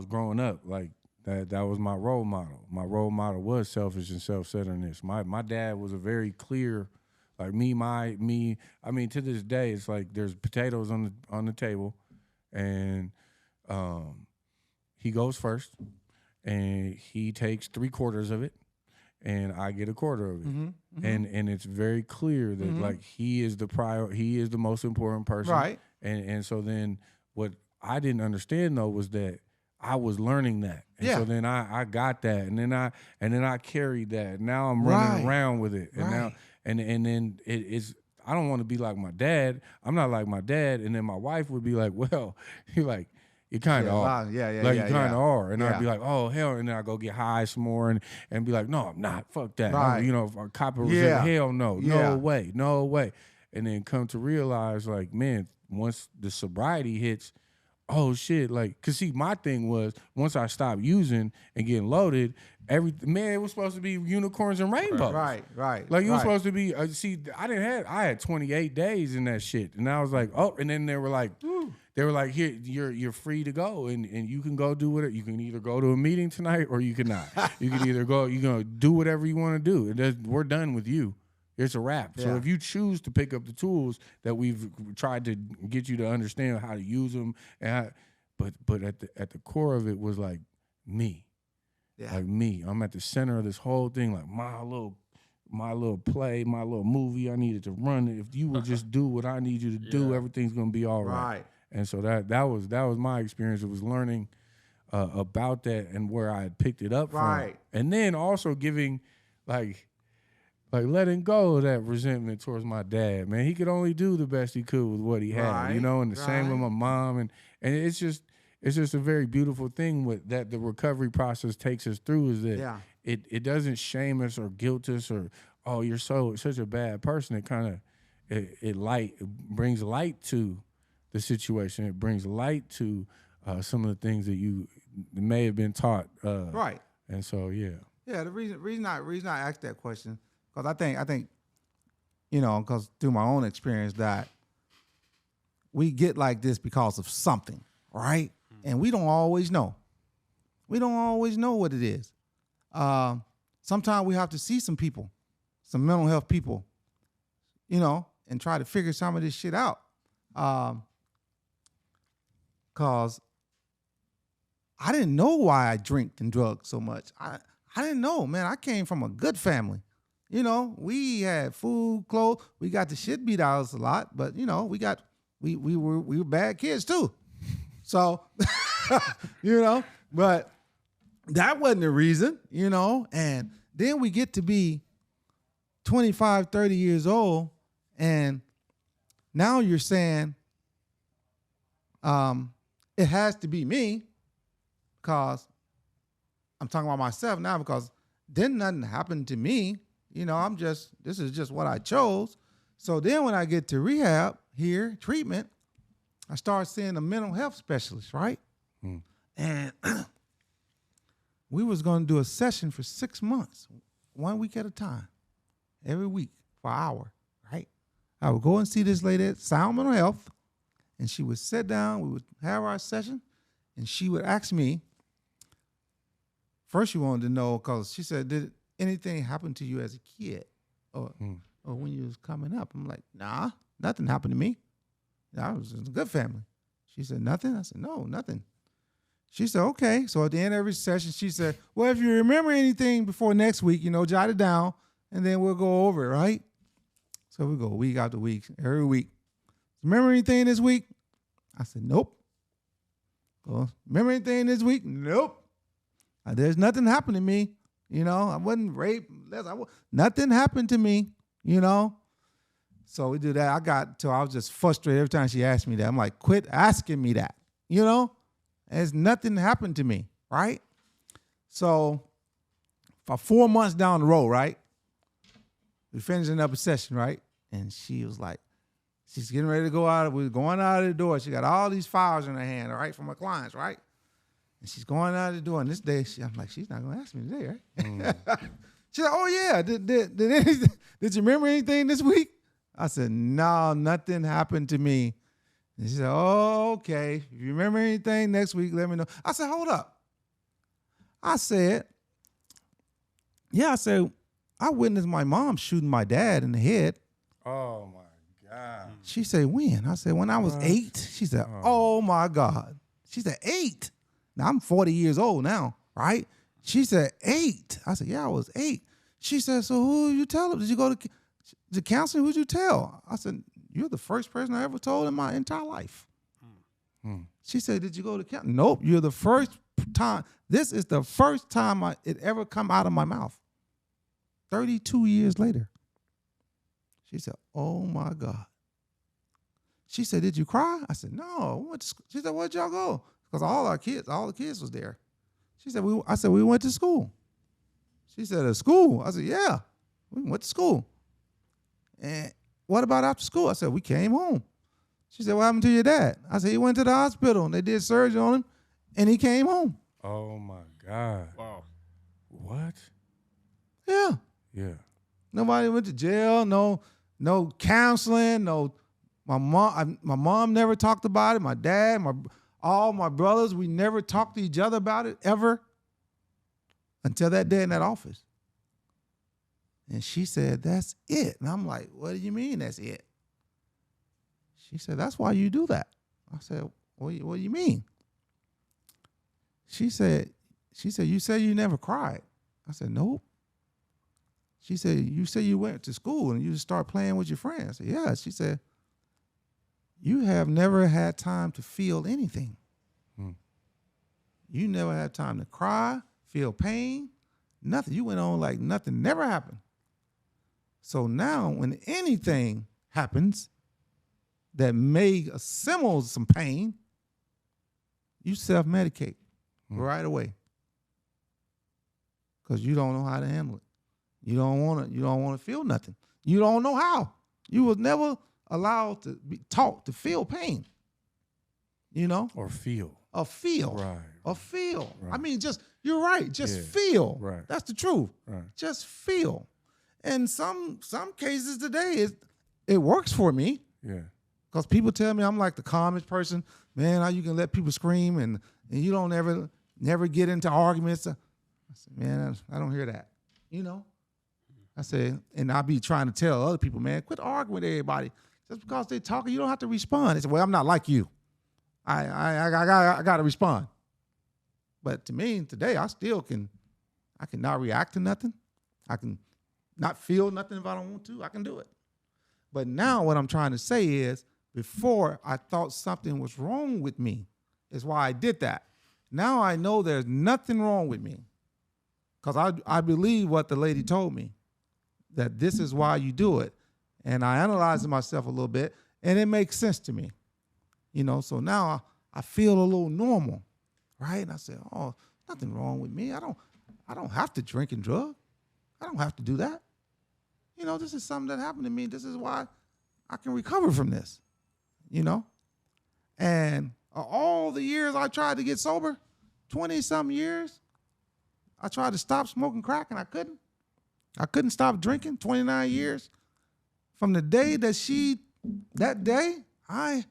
growing up, like that was my role model. My role model was selfish and self-centeredness. My dad was a very clear, like me. I mean, to this day, it's like there's potatoes on the table, and he goes first, and he takes 3/4 of it, and I get 1/4 of it. Mm-hmm. And it's very clear that like he is the most important person. Right. And so then what I didn't understand though was that I was learning that. And so then I got that, and then I carried that. Now I'm running around with it. And now and then it's I don't want to be like my dad. I'm not like my dad. And then my wife would be like, well, you kind of are. Like you kind of are. And I'd be like, oh, hell. And then I go get high some more and be like, no, I'm not. Fuck that. Right. If a cop was hell no. No way. No way. And then come to realize, like, man, once the sobriety hits, oh, shit. Like, because, see, my thing was, once I stopped using and getting loaded, it was supposed to be unicorns and rainbows. Right. Like, it was supposed to be, I had 28 days in that shit. And I was like, oh, and then they were like, here, you're free to go, and you can go do whatever. You can either go to a meeting tonight or you cannot. You can either go, you're going to do whatever you want to do. We're done with you. It's a wrap. Yeah. So if you choose to pick up the tools that we've tried to get you to understand how to use them, but at the core of it was like me. Yeah. Like me. I'm at the center of this whole thing, like my little play, my little movie I needed to run. If you would just do what I need you to do, everything's gonna be all right. Right. And so that was my experience. It was learning about that and where I had picked it up from. And then also giving like letting go of that resentment towards my dad, man. He could only do the best he could with what he had, and the same with my mom. And it's just a very beautiful thing with that the recovery process takes us through is that it doesn't shame us or guilt us or, oh, you're such a bad person. It kind of, it brings light to the situation. It brings light to some of the things that you may have been taught. Right. And so, yeah. Yeah, the reason I asked that question, because I think, because through my own experience that we get like this because of something, right? And we don't always know. We don't always know what it is. Sometimes we have to see some people, some mental health people, and try to figure some of this shit out. Because I didn't know why I drinked and drugged so much. I didn't know, man. I came from a good family. We had food, clothes. We got the shit beat out of us a lot, but we were bad kids too. So, but that wasn't the reason, and then we get to be 25, 30 years old, and now you're saying it has to be me because I'm talking about myself now because then nothing happened to me. This is just what I chose. So then when I get to rehab here, treatment, I start seeing a mental health specialist, right? And we was going to do a session for 6 months, 1 week at a time. every week for an hour, right? I would go and see this lady at Sound Mental Health, and she would sit down, we would have our session, and she would ask me, first she wanted to know, because she said, did anything happen to you as a kid or when you was coming up? I'm like, nah, nothing happened to me. I was in a good family. She said, nothing? I said, no, nothing. She said, okay. So at the end of every session, she said, well, if you remember anything before next week, jot it down, and then we'll go over it, right? So we go week after week, every week. Remember anything this week? I said, nope. Well, remember anything this week? Nope. There's nothing happened to me. I wasn't raped. Nothing happened to me, So we do that. I got till I was just frustrated every time she asked me that. I'm like, quit asking me that, There's nothing happened to me, right? So for 4 months down the road, right? We're finishing up a session, right? And she was like, she's getting ready to go out. We're going out of the door. She got all these files in her hand, all right, from her clients, right? And she's going out of the door. And this day, I'm like, she's not going to ask me today, right? She's like, oh, yeah. Did you remember anything this week? I said, no, nothing happened to me. And she said, oh, okay. If you remember anything next week, let me know. I said, hold up. I said, I witnessed my mom shooting my dad in the head. Oh, my God. She said, when? I said, when I was 8. She said, oh, my God. She said, 8. Now, I'm 40 years old now, right? She said, 8. I said, yeah, I was 8. She said, so who did you tell? Did you go to the counselor? Who'd you tell? I said, you're the first person I ever told in my entire life. She said, did you go to counselor? Nope, you're the first time. This is the first time it ever come out of my mouth. 32 years later. She said, oh, my God. She said, did you cry? I said, no. She said, where'd y'all go? Because all the kids was there. She said, I said, we went to school. She said, at school? I said, yeah, we went to school. And what about after school? I said, we came home. She said, what happened to your dad? I said, he went to the hospital and they did surgery on him and he came home. Oh, my God. Wow. What? Yeah. Yeah. Nobody went to jail. No counseling. No, my mom never talked about it. My dad, all my brothers, we never talked to each other about it ever until that day in that office. And she said, that's it. And I'm like, what do you mean that's it? She said, that's why you do that. I said, what do you mean? She said, you said you never cried. I said, nope. She said, you said you went to school and you start playing with your friends. I said, yeah. She said, you have never had time to feel anything. You never had time to cry, feel pain, nothing. You went on like nothing never happened. So now when anything happens that may assemble some pain, you self-medicate right away. Because you don't know how to handle it. You don't want to feel nothing. You don't know how. You was never allowed to be taught to feel pain. Or feel. Right. Or feel. Right. I mean, you're right. Just feel. Right. That's the truth. Right. Just feel. And some cases today, it works for me. Yeah. Because people tell me I'm like the calmest person. Man, how you can let people scream and you don't never get into arguments. I said, man, I don't hear that. I said, and I be trying to tell other people, man, quit arguing with everybody. Just because they talking, you don't have to respond. They said, well, I'm not like you. I got to respond. But to me, today, I can not react to nothing. I can not feel nothing if I don't want to. I can do it. But now what I'm trying to say is, before I thought something was wrong with me, is why I did that. Now I know there's nothing wrong with me. Because I believe what the lady told me, that this is why you do it. And I analyzed myself a little bit, and it makes sense to me. So now I feel a little normal, right? And I said, oh, nothing wrong with me. I don't have to drink and drug. I don't have to do that. This is something that happened to me. This is why I can recover from this, And all the years I tried to get sober, 20-something years, I tried to stop smoking crack and I couldn't. I couldn't stop drinking 29 years. From the day that day, I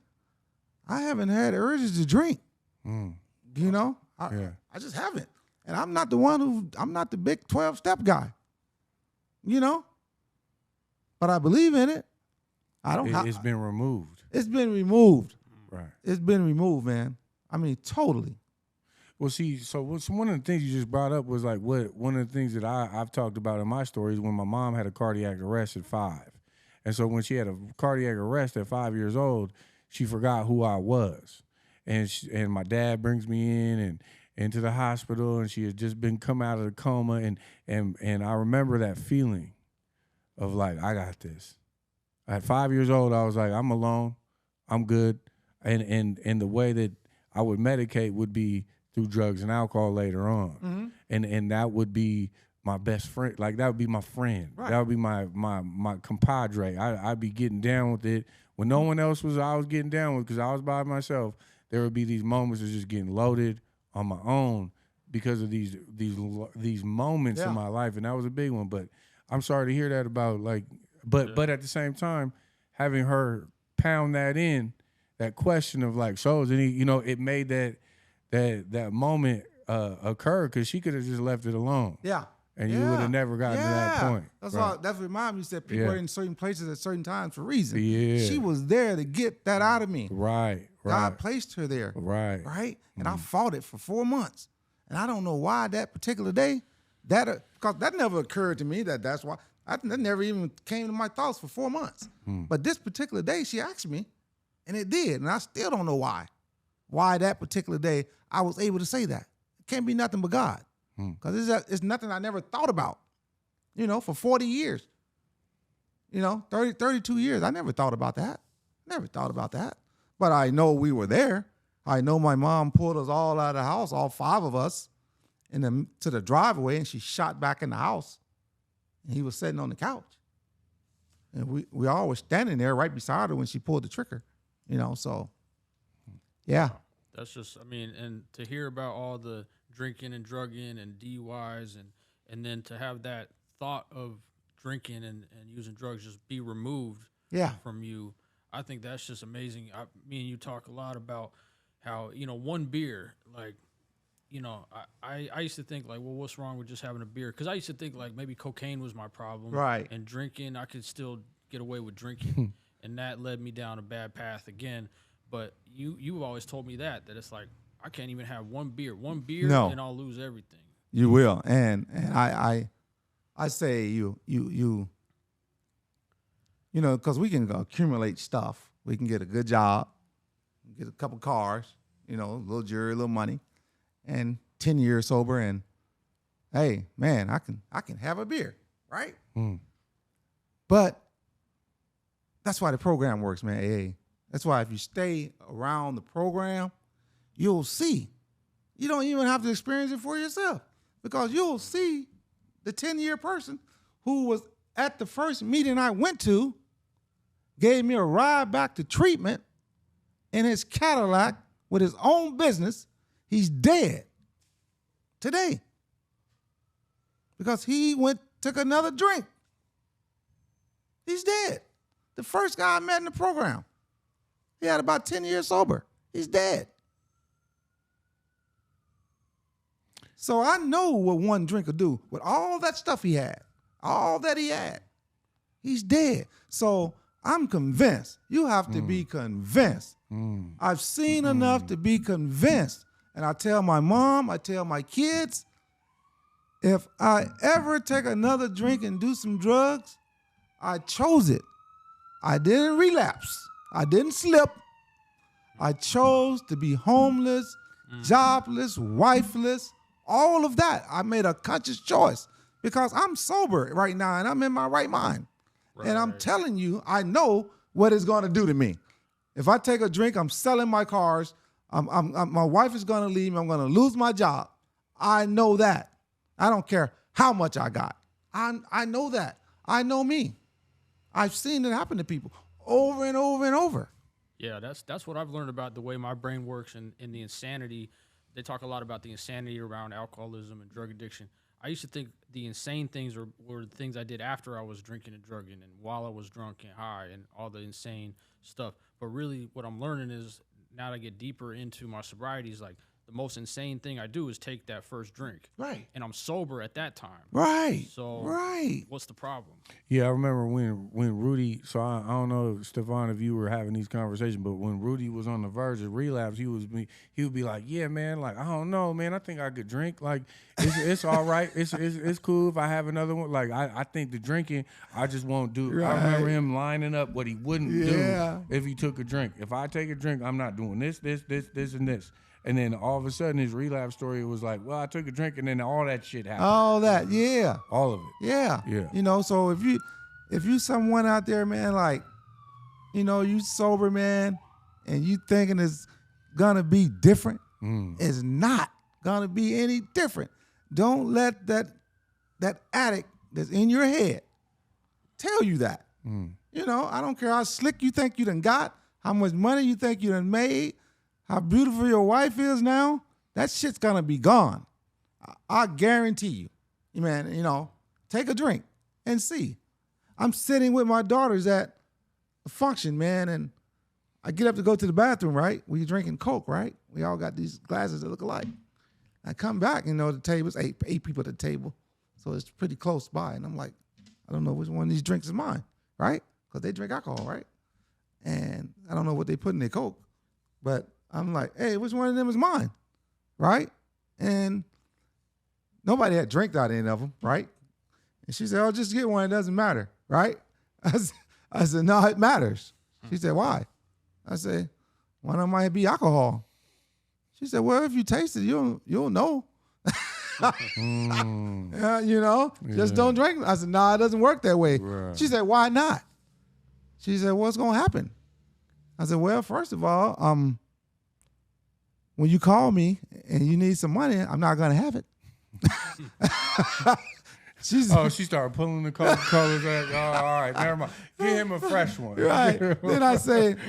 haven't had urges to drink. You know, I just haven't. And I'm not the big 12-step guy. You know, but I believe in it. It's been removed. It's been removed. Right. It's been removed, man. I mean, totally. Well, see, so one of the things you just brought up was like one of the things that I've talked about in my story is when my mom had a cardiac arrest at 5. And so when she had a cardiac arrest at 5 years old, she forgot who I was. And my dad brings me in and into the hospital, and she had just been come out of the coma, and I remember that feeling of like, I got this. At 5 years old, I was like, I'm alone, I'm good. And the way that I would medicate would be through drugs and alcohol later on. And that would be my best friend. Like, that would be my friend. Right. That would be my compadre. I'd be getting down with it. When no one else was, I was getting down with it because I was by myself. There would be these moments of just getting loaded on my own because of these moments in my life, and that was a big one. But I'm sorry to hear that about, like, but at the same time, having her pound that in, that question of like, so is any, you know, it made that moment occur because she could have just left it alone. Yeah. And you would have never gotten to that point. That's right. why that's what reminded me said people are in certain places at certain times for a reason. Yeah. She was there to get that out of me. Right. God placed her there. Right. Right? And I fought it for 4 months. And I don't know why that particular day, because that never occurred to me that's why. That never even came to my thoughts for 4 months. But this particular day, she asked me, and it did. And I still don't know why. Why that particular day I was able to say that. It can't be nothing but God. Because it's nothing I never thought about, you know, for 40 years. You know, 32 years, I never thought about that. Never thought about that. But I know we were there. I know my mom pulled us all out of the house, all 5 of us, to the driveway, and she shot back in the house. And he was sitting on the couch. And we all were standing there right beside her when she pulled the trigger, you know, so, yeah. That's just, I mean, and to hear about all the drinking and drugging and DUIs and then to have that thought of drinking and using drugs just be removed from you, I think that's just amazing. Me and you talk a lot about how, you know, one beer, like, you know, I used to think like, well, what's wrong with just having a beer? Because I used to think like maybe cocaine was my problem. Right. And drinking, I could still get away with drinking. And that led me down a bad path again. But you've always told me that it's like, I can't even have one beer, and I'll lose everything. You will. And I say you know, because we can accumulate stuff. We can get a good job, get a couple cars, you know, a little jewelry, a little money, and 10 years sober, and hey, man, I can have a beer, right? But that's why the program works, man. AA. That's why if you stay around the program, you'll see. You don't even have to experience it for yourself, because you'll see the 10-year person who was at the first meeting I went to, gave me a ride back to treatment in his Cadillac with his own business. He's dead today because he took another drink. He's dead. The first guy I met in the program, he had about 10 years sober. He's dead. So I know what one drink will do with all that stuff he had, all that he had. He's dead. So I'm convinced. You have to be convinced. I've seen enough to be convinced. And I tell my mom, I tell my kids, if I ever take another drink and do some drugs, I chose it. I didn't relapse. I didn't slip. I chose to be homeless, jobless, wifeless, all of that. I made a conscious choice because I'm sober right now and I'm in my right mind. Right. And I'm telling you, I know what it's going to do to me. If I take a drink, I'm selling my cars. My wife is going to leave me. I'm going to lose my job. I know that. I don't care how much I got. I know that. I know me. I've seen it happen to people over and over and over. Yeah, that's what I've learned about the way my brain works and the insanity. They talk a lot about the insanity around alcoholism and drug addiction. I used to think the insane things were the things I did after I was drinking and drugging and while I was drunk and high and all the insane stuff. But really what I'm learning is now that I get deeper into my sobriety is like the most insane thing I do is take that first drink. Right. And I'm sober at that time. Right. So what's the problem? Yeah, I remember when Rudy, so I don't know, Stevon, if you were having these conversations, but when Rudy was on the verge of relapse, he would be like, yeah, man, like, I don't know, man, I think I could drink. Like, it's all right. It's cool if I have another one. Like, I think the drinking, I just won't do. Right. I remember him lining up what he wouldn't do if he took a drink. If I take a drink, I'm not doing this, and this. And then all of a sudden, his relapse story was like, well, I took a drink, and then all that shit happened. All that, yeah. All of it. Yeah. Yeah. You know, so if you someone out there, man, like, you know, you sober, man, and you thinking it's gonna be different, it's not gonna be any different. Don't let that addict that's in your head tell you that. You know, I don't care how slick you think you done got, how much money you think you done made, how beautiful your wife is now, that shit's gonna be gone. I guarantee you. Man, you know, take a drink and see. I'm sitting with my daughters at a function, man, and I get up to go to the bathroom, right? We drinking Coke, right? We all got these glasses that look alike. I come back, you know, the table's eight people at the table, so it's pretty close by. And I'm like, I don't know which one of these drinks is mine, right? Because they drink alcohol, right? And I don't know what they put in their Coke, but I'm like, hey, which one of them is mine, right? And nobody had drank out of any of them, right? And she said, oh, just get one. It doesn't matter, right? I said, no, it matters. She said, why? I said, one of them might be alcohol. She said, well, if you taste it, you'll know. You know, just don't drink. I said, no, it doesn't work that way. Right. She said, why not? She said, what's going to happen? I said, well, first of all, when you call me and you need some money, I'm not going to have it. She started pulling the colors. Like, oh, all right, never mind. Give him a fresh one. Right. Then I said,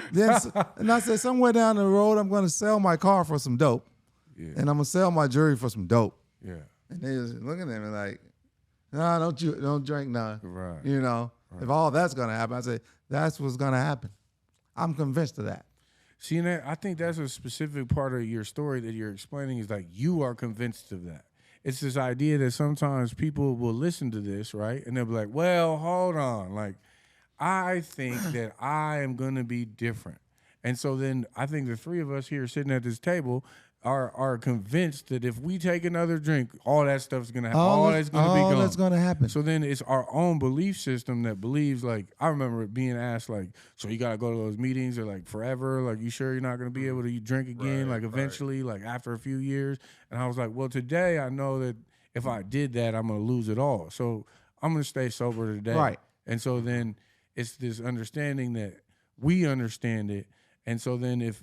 somewhere down the road, I'm going to sell my car for some dope. Yeah. And I'm going to sell my jewelry for some dope. Yeah. And they was looking at me like, no, don't drink none. Right. You know, if all that's going to happen, I say, that's what's going to happen. I'm convinced of that. See, I think that's a specific part of your story that you're explaining is like you are convinced of that. It's this idea that sometimes people will listen to this, right? And they'll be like, well, hold on. Like, I think that I am going to be different. And so then I think the three of us here sitting at this table are convinced that if we take another drink, all that stuff's going to happen. All that's going to be gone. All that's going to happen. So then it's our own belief system that believes, like, I remember being asked, like, so you got to go to those meetings or, like, forever? Like, you sure you're not going to be able to drink again, like, eventually, like, after a few years? And I was like, well, today I know that if I did that, I'm going to lose it all. So I'm going to stay sober today. Right. And so then it's this understanding that we understand it. And so then if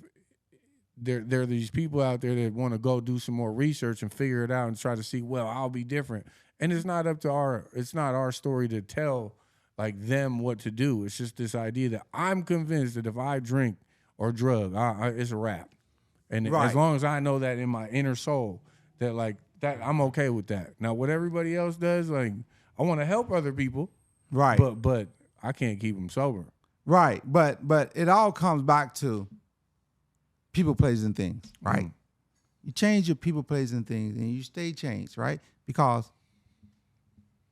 there are these people out there that want to go do some more research and figure it out and try to see, well, I'll be different. And it's not our story to tell like them what to do. It's just this idea that I'm convinced that if I drink or drug, it's a wrap. And as long as I know that in my inner soul that like that, I'm okay with that. Now, what everybody else does, like I want to help other people. Right. But I can't keep them sober. Right. But it all comes back to people, places, and things, right? Mm. You change your people, places, and things, and you stay changed, right? Because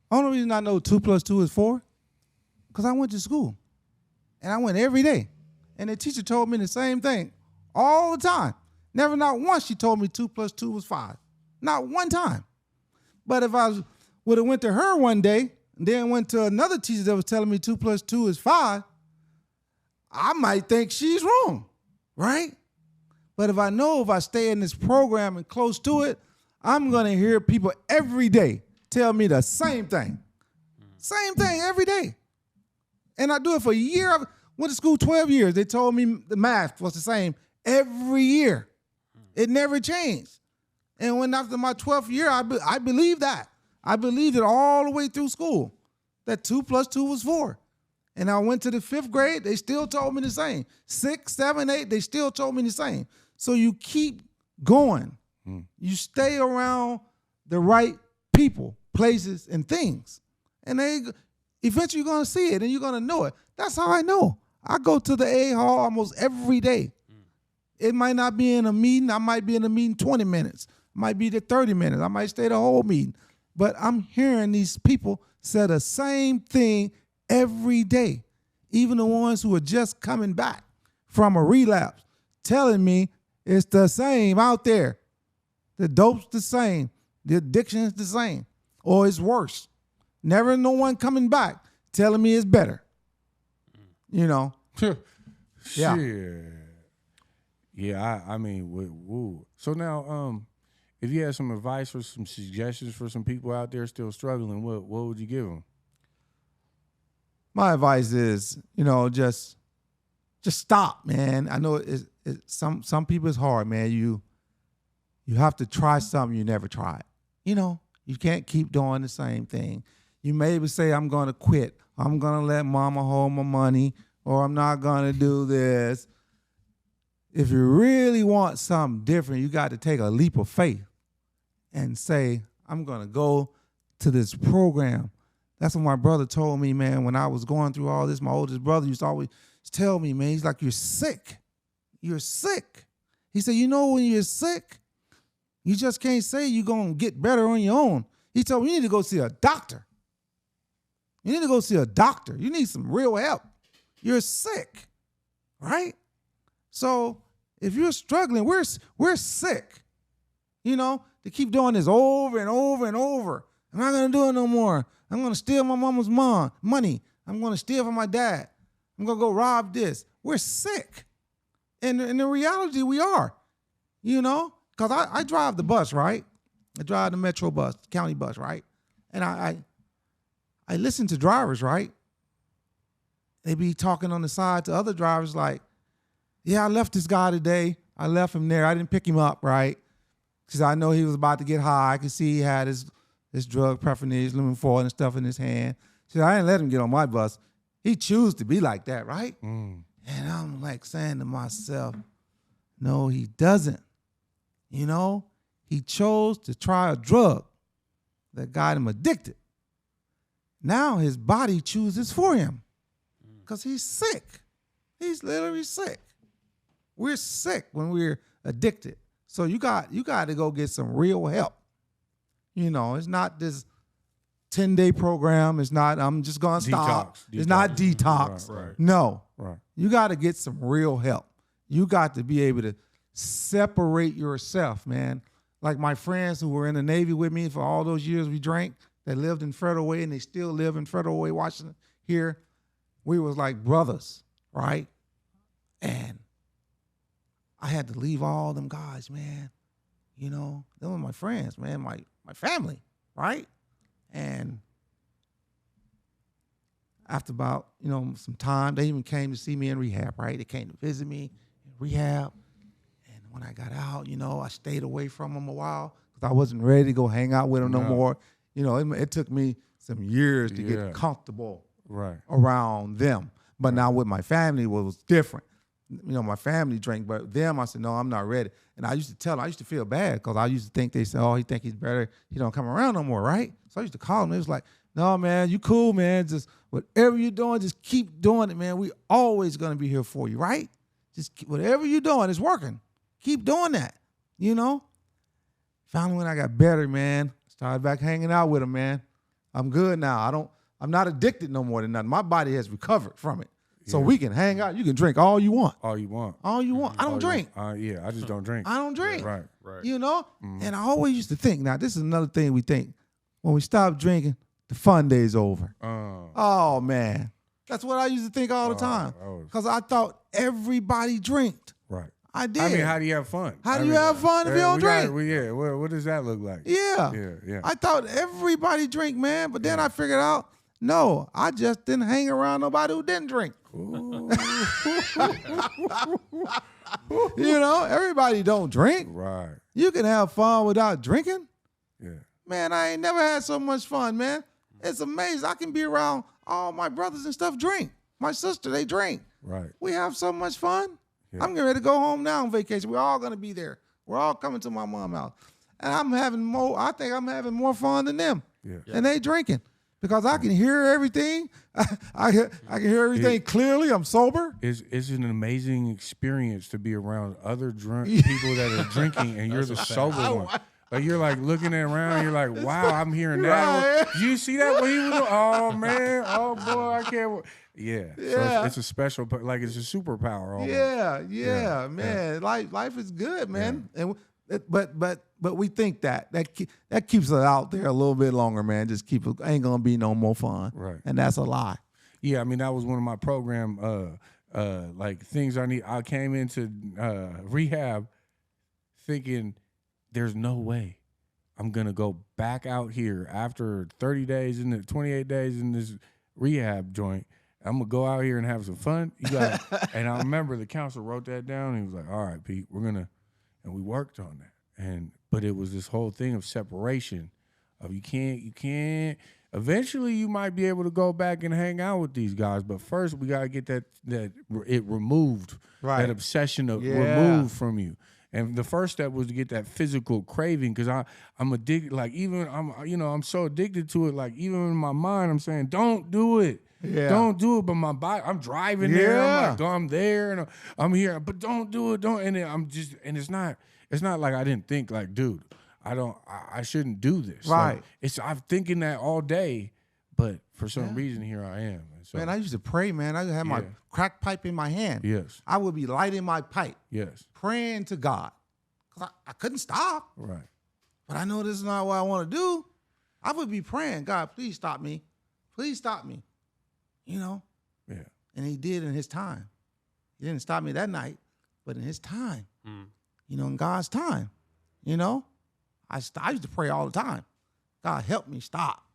only reason I know 2 + 2 is 4, because I went to school, and I went every day, and the teacher told me the same thing all the time. Never, not once, she told me 2 + 2 was 5. Not one time. But if I would have went to her one day, and then went to another teacher that was telling me 2 + 2 is 5, I might think she's wrong, right? But if I stay in this program and close to it, I'm going to hear people every day tell me the same thing. Same thing every day. And I do it for a year. I went to school 12 years. They told me the math was the same every year. It never changed. And when after my 12th year, I believed that. I believed it all the way through school, that 2 + 2 was 4. And I went to the 5th grade, they still told me the same. 6, 7, 8, they still told me the same. So you keep going. You stay around the right people, places and things. And eventually you're going to see it and you're going to know it. That's how I know. I go to the A Hall almost every day. It might not be in a meeting. I might be in a meeting 20 minutes. I might be there 30 minutes. I might stay the whole meeting. But I'm hearing these people say the same thing every day. Even the ones who are just coming back from a relapse, telling me it's the same out there. The dope's the same. The addiction is the same. Or it's worse. Never no one coming back telling me it's better. You know? Yeah. Shit. Yeah, I mean, woo. So now, if you had some advice or some suggestions for some people out there still struggling, what would you give them? My advice is, just stop, man. I know some people it's hard, man. You have to try something you never tried. You can't keep doing the same thing. You maybe say, I'm going to quit. I'm going to let mama hold my money, or I'm not going to do this. If you really want something different, you got to take a leap of faith and say, I'm going to go to this program. That's what my brother told me, man, when I was going through all this. My oldest brother used to always tell me, man, he's like, you're sick. You're sick. He said, when you're sick, you just can't say you're going to get better on your own. He told me, you need to go see a doctor. You need to go see a doctor. You need some real help. You're sick, right? So if you're struggling, we're sick, to keep doing this over and over and over. I'm not going to do it no more. I'm going to steal my mama's money. I'm going to steal from my dad. I'm going to go rob this. We're sick. And in the reality, we are, because I drive the bus, right? I drive the metro bus, county bus, right? And I listen to drivers, right? They be talking on the side to other drivers like, yeah, I left this guy today. I left him there. I didn't pick him up, right? Because I know he was about to get high. I could see he had his drug paraphernalia, lumen-4 and stuff in his hand. So I didn't let him get on my bus. He chose to be like that, right? And I'm like saying to myself, no, he doesn't. He chose to try a drug that got him addicted. Now his body chooses for him because he's sick. He's literally sick. We're sick when we're addicted. So you got to go get some real help. It's not this 10-day program. It's not, I'm just going to stop. It's not detox. Right. No. Right. You got to get some real help. You got to be able to separate yourself, man. Like my friends who were in the Navy with me for all those years we drank, that lived in Federal Way, and they still live in Federal Way, Washington, here. We was like brothers, right? And I had to leave all them guys, man. Them were my friends, man, my family, right? And after about, some time, they even came to see me in rehab, right? They came to visit me in rehab. And when I got out, I stayed away from them a while because I wasn't ready to go hang out with them no more. It took me some years to get comfortable around them. But now with my family, it was different. My family drank, but them, I said, no, I'm not ready. And I used to tell them, I used to feel bad because I used to think they said, oh, he think he's better. He don't come around no more, right? So I used to call them. It was like, no, man, you cool, man. Just whatever you're doing, just keep doing it, man. We always going to be here for you, right? Just whatever you're doing, it's working. Keep doing that, Finally, when I got better, man, started back hanging out with them, man. I'm good now. I'm not addicted no more than nothing. My body has recovered from it. So we can hang out. You can drink all you want. All you want. All you want. I don't drink. I just don't drink. I don't drink. Right. And I always used to think, now this is another thing we think, when we stop drinking, the fun day's over. Oh, man. That's what I used to think all the time. Because I thought everybody drinked. Right. I did. I mean, how do you have fun? How do you have fun if you don't drink? What does that look like? Yeah. I thought everybody drink, man. But then I figured out, no, I just didn't hang around nobody who didn't drink. Everybody don't drink. Right. You can have fun without drinking. Yeah. Man, I ain't never had so much fun, man. It's amazing. I can be around all my brothers and stuff drink. My sister, they drink. Right. We have so much fun. Yeah. I'm getting ready to go home now on vacation. We're all going to be there. We're all coming to my mom's house. And I think I'm having more fun than them. Yeah. and they drinking because I can hear everything. I can hear everything clearly. I'm sober. It's an amazing experience to be around other people that are drinking, and you're the sober one. Like you're like looking around, you're like, wow, I'm hearing that. Right. Did you see that when he was doing? Oh man, oh boy, I can't. Yeah, so it's a special, like it's a superpower. Almost. Yeah, man. Life is good, man. And but we think that keeps it out there a little bit longer, man. Just keep it, ain't gonna be no more fun, right? And that's a lie. Yeah, I mean that was one of my program like things I need. I came into rehab thinking there's no way I'm gonna go back out here after 30 days in the 28 days in this rehab joint. I'm gonna go out here and have some fun. And I remember the counselor wrote that down. And he was like, "All right, Pete, and we worked on that. But it was this whole thing of separation. Of you can't. Eventually, you might be able to go back and hang out with these guys, but first we gotta get that it removed, right? That obsession removed from you. And the first step was to get that physical craving because I'm addicted. Like even I'm so addicted to it. Like even in my mind, I'm saying, don't do it. Yeah. Don't do it. But my body, I'm driving there. I'm like, I'm there and I'm here. But don't do it. Don't. And then it's not like I didn't think like, dude, I shouldn't do this. Right. Like, I'm thinking that all day, but for some reason here I am. So, man, I used to pray, man. I used to have my crack pipe in my hand. Yes. I would be lighting my pipe. Yes. Praying to God. Because I couldn't stop. Right. But I know this is not what I want to do. I would be praying, God, please stop me. Please stop me. Yeah. And he did in his time. He didn't stop me that night, but in his time. In God's time. I used to pray all the time. God, help me stop.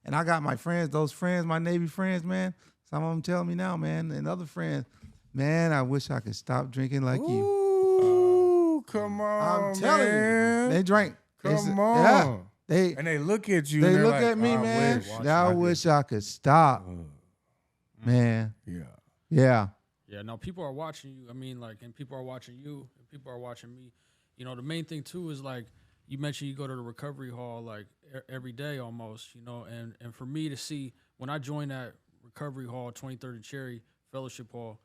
And I got my friends, those friends, my Navy friends, man. Some of them tell me now, man, and other friends, man, I wish I could stop drinking like you. Ooh, come on, I'm telling you, they drank. Come on. Yeah, they look at you. They and look like, at me, man. I wish I could stop, man. Yeah. Yeah, no, people are watching you. I mean, like, and people are watching you, and people are watching me. The main thing, too, is, like, you mentioned you go to the recovery hall, like, every day almost, and for me to see, when I joined that recovery hall, 23rd and Cherry Fellowship Hall,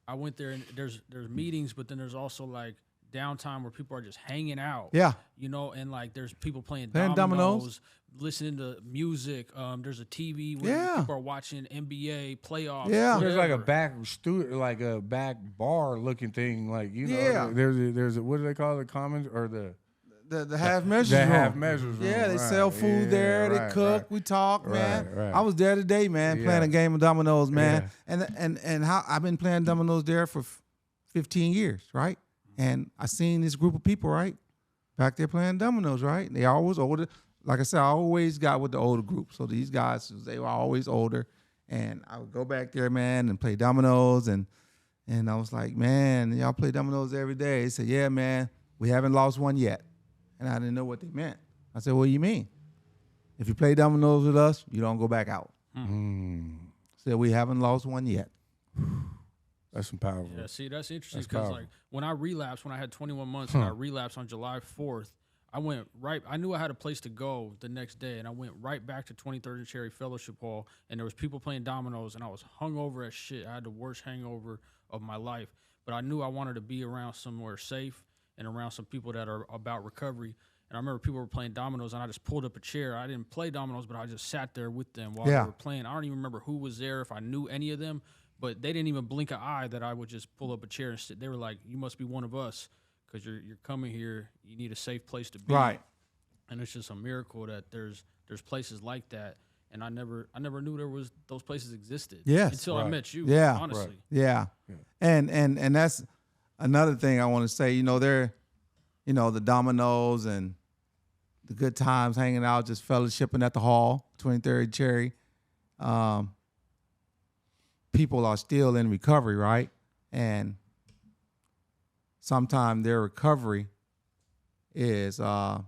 I went there, and there's meetings, but then there's also, like, downtime where people are just hanging out. Yeah. And, like, there's people playing dominoes, listening to music. There's a TV where people are watching NBA playoffs. Yeah. There's like a back bar looking thing, like There's what do they call it? The commons or the half measures. The half measures. Yeah, they sell food there. They cook. We talk, man. Right. I was there today, man, playing a game of dominoes, man. And how I've been playing dominoes there for 15 years, right? And I seen this group of people, right, back there playing dominoes, right? They always older. Like I said, I always got with the older group. So these guys, they were always older. And I would go back there, man, and play dominoes. And I was like, man, y'all play dominoes every day. They said, yeah, man, we haven't lost one yet. And I didn't know what they meant. I said, what do you mean? If you play dominoes with us, you don't go back out. Said, we haven't lost one yet. That's some powerful. Yeah, see, that's interesting because, like, when I relapsed, when I had 21 months and I relapsed on July 4th, I knew I had a place to go the next day, and I went right back to 23rd and Cherry Fellowship Hall, and there was people playing dominoes, and I was hungover as shit. I had the worst hangover of my life, but I knew I wanted to be around somewhere safe and around some people that are about recovery. And I remember people were playing dominoes, and I just pulled up a chair. I didn't play dominoes, but I just sat there with them while they were playing. I don't even remember who was there, if I knew any of them, but they didn't even blink an eye that I would just pull up a chair and sit. They were like, you must be one of us because you're coming here. You need a safe place to be. Right. And it's just a miracle that there's places like that. And I never knew those places existed. Yes. Until I met you. Yeah. Honestly. Right. Yeah. And that's another thing I want to say. The dominoes and the good times hanging out, just fellowshipping at the hall, 23rd Cherry. People are still in recovery, right? And sometimes their recovery is, people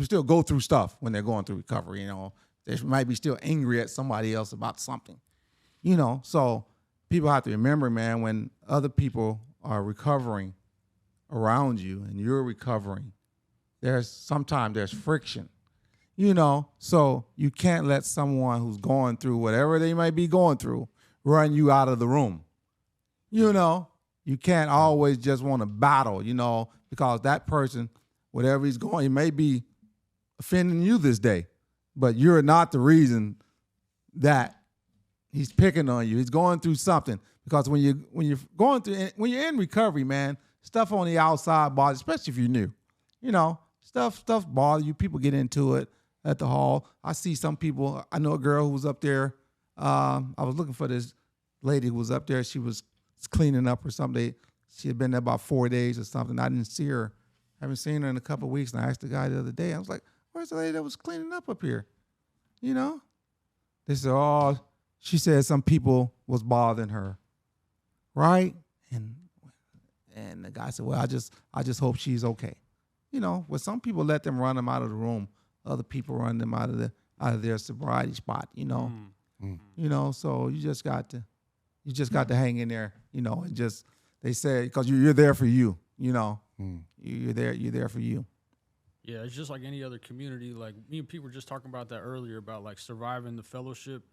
still go through stuff when they're going through recovery. They might be still angry at somebody else about something, So people have to remember, man, when other people are recovering around you and you're recovering, sometimes there's friction, you know. So you can't let someone who's going through whatever they might be going through run you out of the room. You know, you can't always just want to battle, you know, because that person, whatever he's going, he may be offending you this day, but you're not the reason that he's picking on you. He's going through something, because when you're in recovery, man, stuff on the outside bothers, especially if you're new. You know, stuff bothers you. People get into it at the hall. I see some people. I know a girl who was up there. I was looking for this lady who was up there. She was cleaning up or something. She had been there about 4 days or something. I didn't see her. I haven't seen her in a couple of weeks. And I asked the guy the other day. I was like, "Where's the lady that was cleaning up here?" You know. They said, "Oh," she said some people was bothering her, right? And the guy said, "Well, I just hope she's okay." You know, well, some people let them run them out of the room. Other people run them out of their sobriety spot. You know, you know. So you just got to hang in there. You know, and just they say, because you're there for you. You know, you're there for you. Yeah, it's just like any other community. Like me and Pete were just talking about that earlier, about like surviving the fellowship.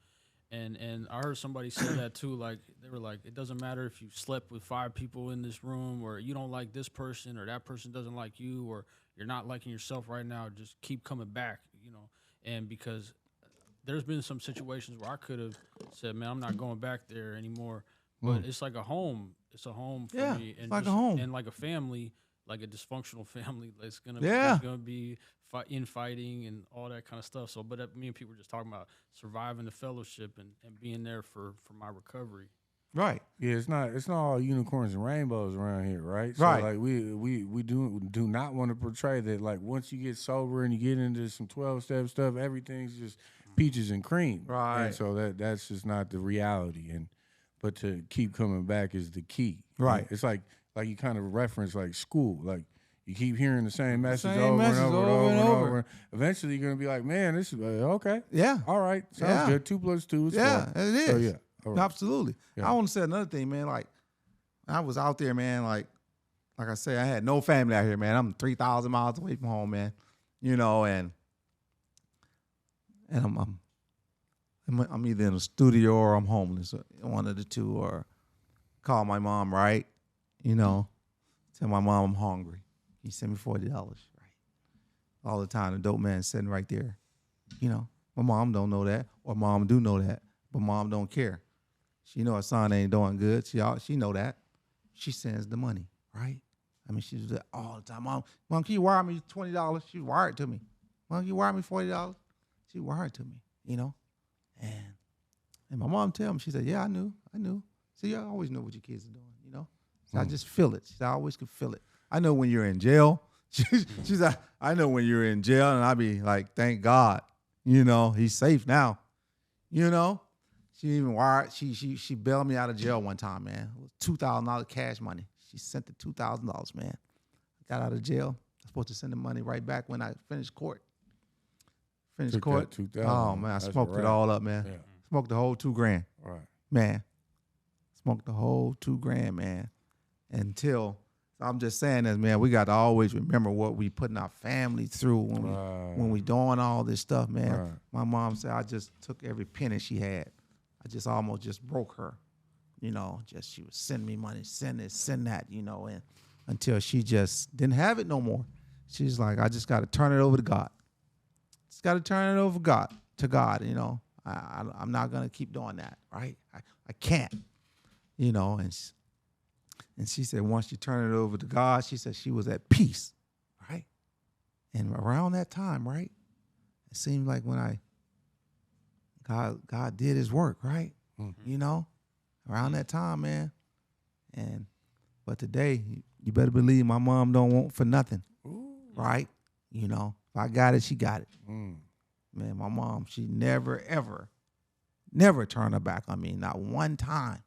And I heard somebody say that too. Like they were like, it doesn't matter if you slept with 5 people in this room, or you don't like this person, or that person doesn't like you, or you're not liking yourself right now. Just keep coming back, you know. And because there's been some situations where I could have said, "Man, I'm not going back there anymore." But it's like a home. It's a home for me, and like just, a home, and like a family, like a dysfunctional family. It's gonna be infighting and all that kind of stuff. So, but me and people were just talking about surviving the fellowship and being there for my recovery. Right. Yeah, it's not all unicorns and rainbows around here, right? So Right. like we do not want to portray that like once you get sober and you get into some 12-step stuff, everything's just peaches and cream. Right. And so that's just not the reality. But to keep coming back is the key. Right. And it's like you kind of reference like school, like you keep hearing the same message Same over message and over over and and over. over. Eventually, you're gonna be like, "Man, this is okay. Yeah. All right, sounds Yeah. good. 2 + 2 is 4." Yeah, it is. So yeah, all right. Absolutely. Yeah. I want to say another thing, man. Like, I was out there, man. Like I say, I had no family out here, man. I'm 3,000 miles away from home, man. You know, and I'm either in a studio or I'm homeless, one of the two, or call my mom, right? You know, tell my mom I'm hungry. He sent me $40, right? All the time, the dope man sitting right there. You know, my mom don't know that, or mom do know that, but mom don't care. She know her son ain't doing good. She know that. She sends the money, right? I mean, she does that all the time. Mom, can you wire me $20? She wired to me. Mom, can you wire me $40? She wired to me, you know? And my mom tell me, she said, "Yeah, I knew. See, I always know what your kids are doing, you know? So I just feel it. She said, I always could feel it. I know when you're in jail." She's like, "I know when you're in jail," and I be like, "Thank God, you know, he's safe now." You know? She even wired, she bailed me out of jail one time, man. It was $2,000 cash money. She sent the $2,000, man. I got out of jail. I was supposed to send the money right back when I finished court. Took Court. that 2,000. Oh, man, I That's a smoked it wrap. all up, man. Yeah. Smoked the whole $2,000. Right. Man. Smoked the whole $2,000, man. Until, I'm just saying this, man, we got to always remember what we putting our family through when we doing all this stuff, man. Right. My mom said I just took every penny she had. I just almost just broke her. You know, just she would send me money, send this, send that, you know, and until she just didn't have it no more. She's like, I just got to turn it over to God. Just got to turn it over to God, you know. I'm not going to keep doing that, right? I can't, you know. And she said once you turn it over to God, she said she was at peace, right? And around that time, right, it seemed like when God did his work, right? Mm-hmm. You know, around that time, man. But today, you better believe my mom don't want for nothing, right? You know, if I got it, she got it. Man, my mom, she never, ever, never turned her back on me, not one time,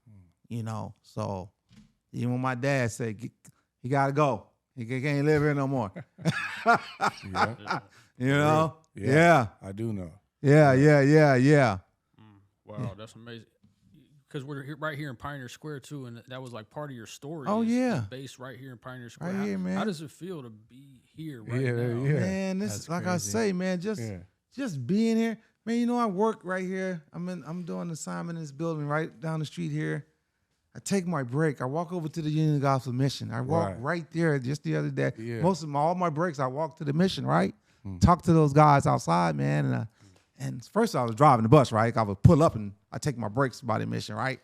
you know. So even when my dad said, he got to go. He can't live here no more. Yeah. You know? Yeah. I do know. Yeah. Wow, that's amazing. Because we're right here in Pioneer Square too, and that was like part of your story. Oh, yeah. Based right here in Pioneer Square. Right here, man. How does it feel to be here right Yeah, now. yeah. Man, this That's is like I crazy. say, man, just Yeah. just being here. Man, you know, I work right here. I'm doing an assignment in this building right down the street here. I take my break. I walk over to the Union Gospel Mission. I walk right there just the other day. Yeah. All my breaks, I walk to the mission, right? Talk to those guys outside, man. And first I was driving the bus, right? I would pull up and I take my breaks by the mission, right?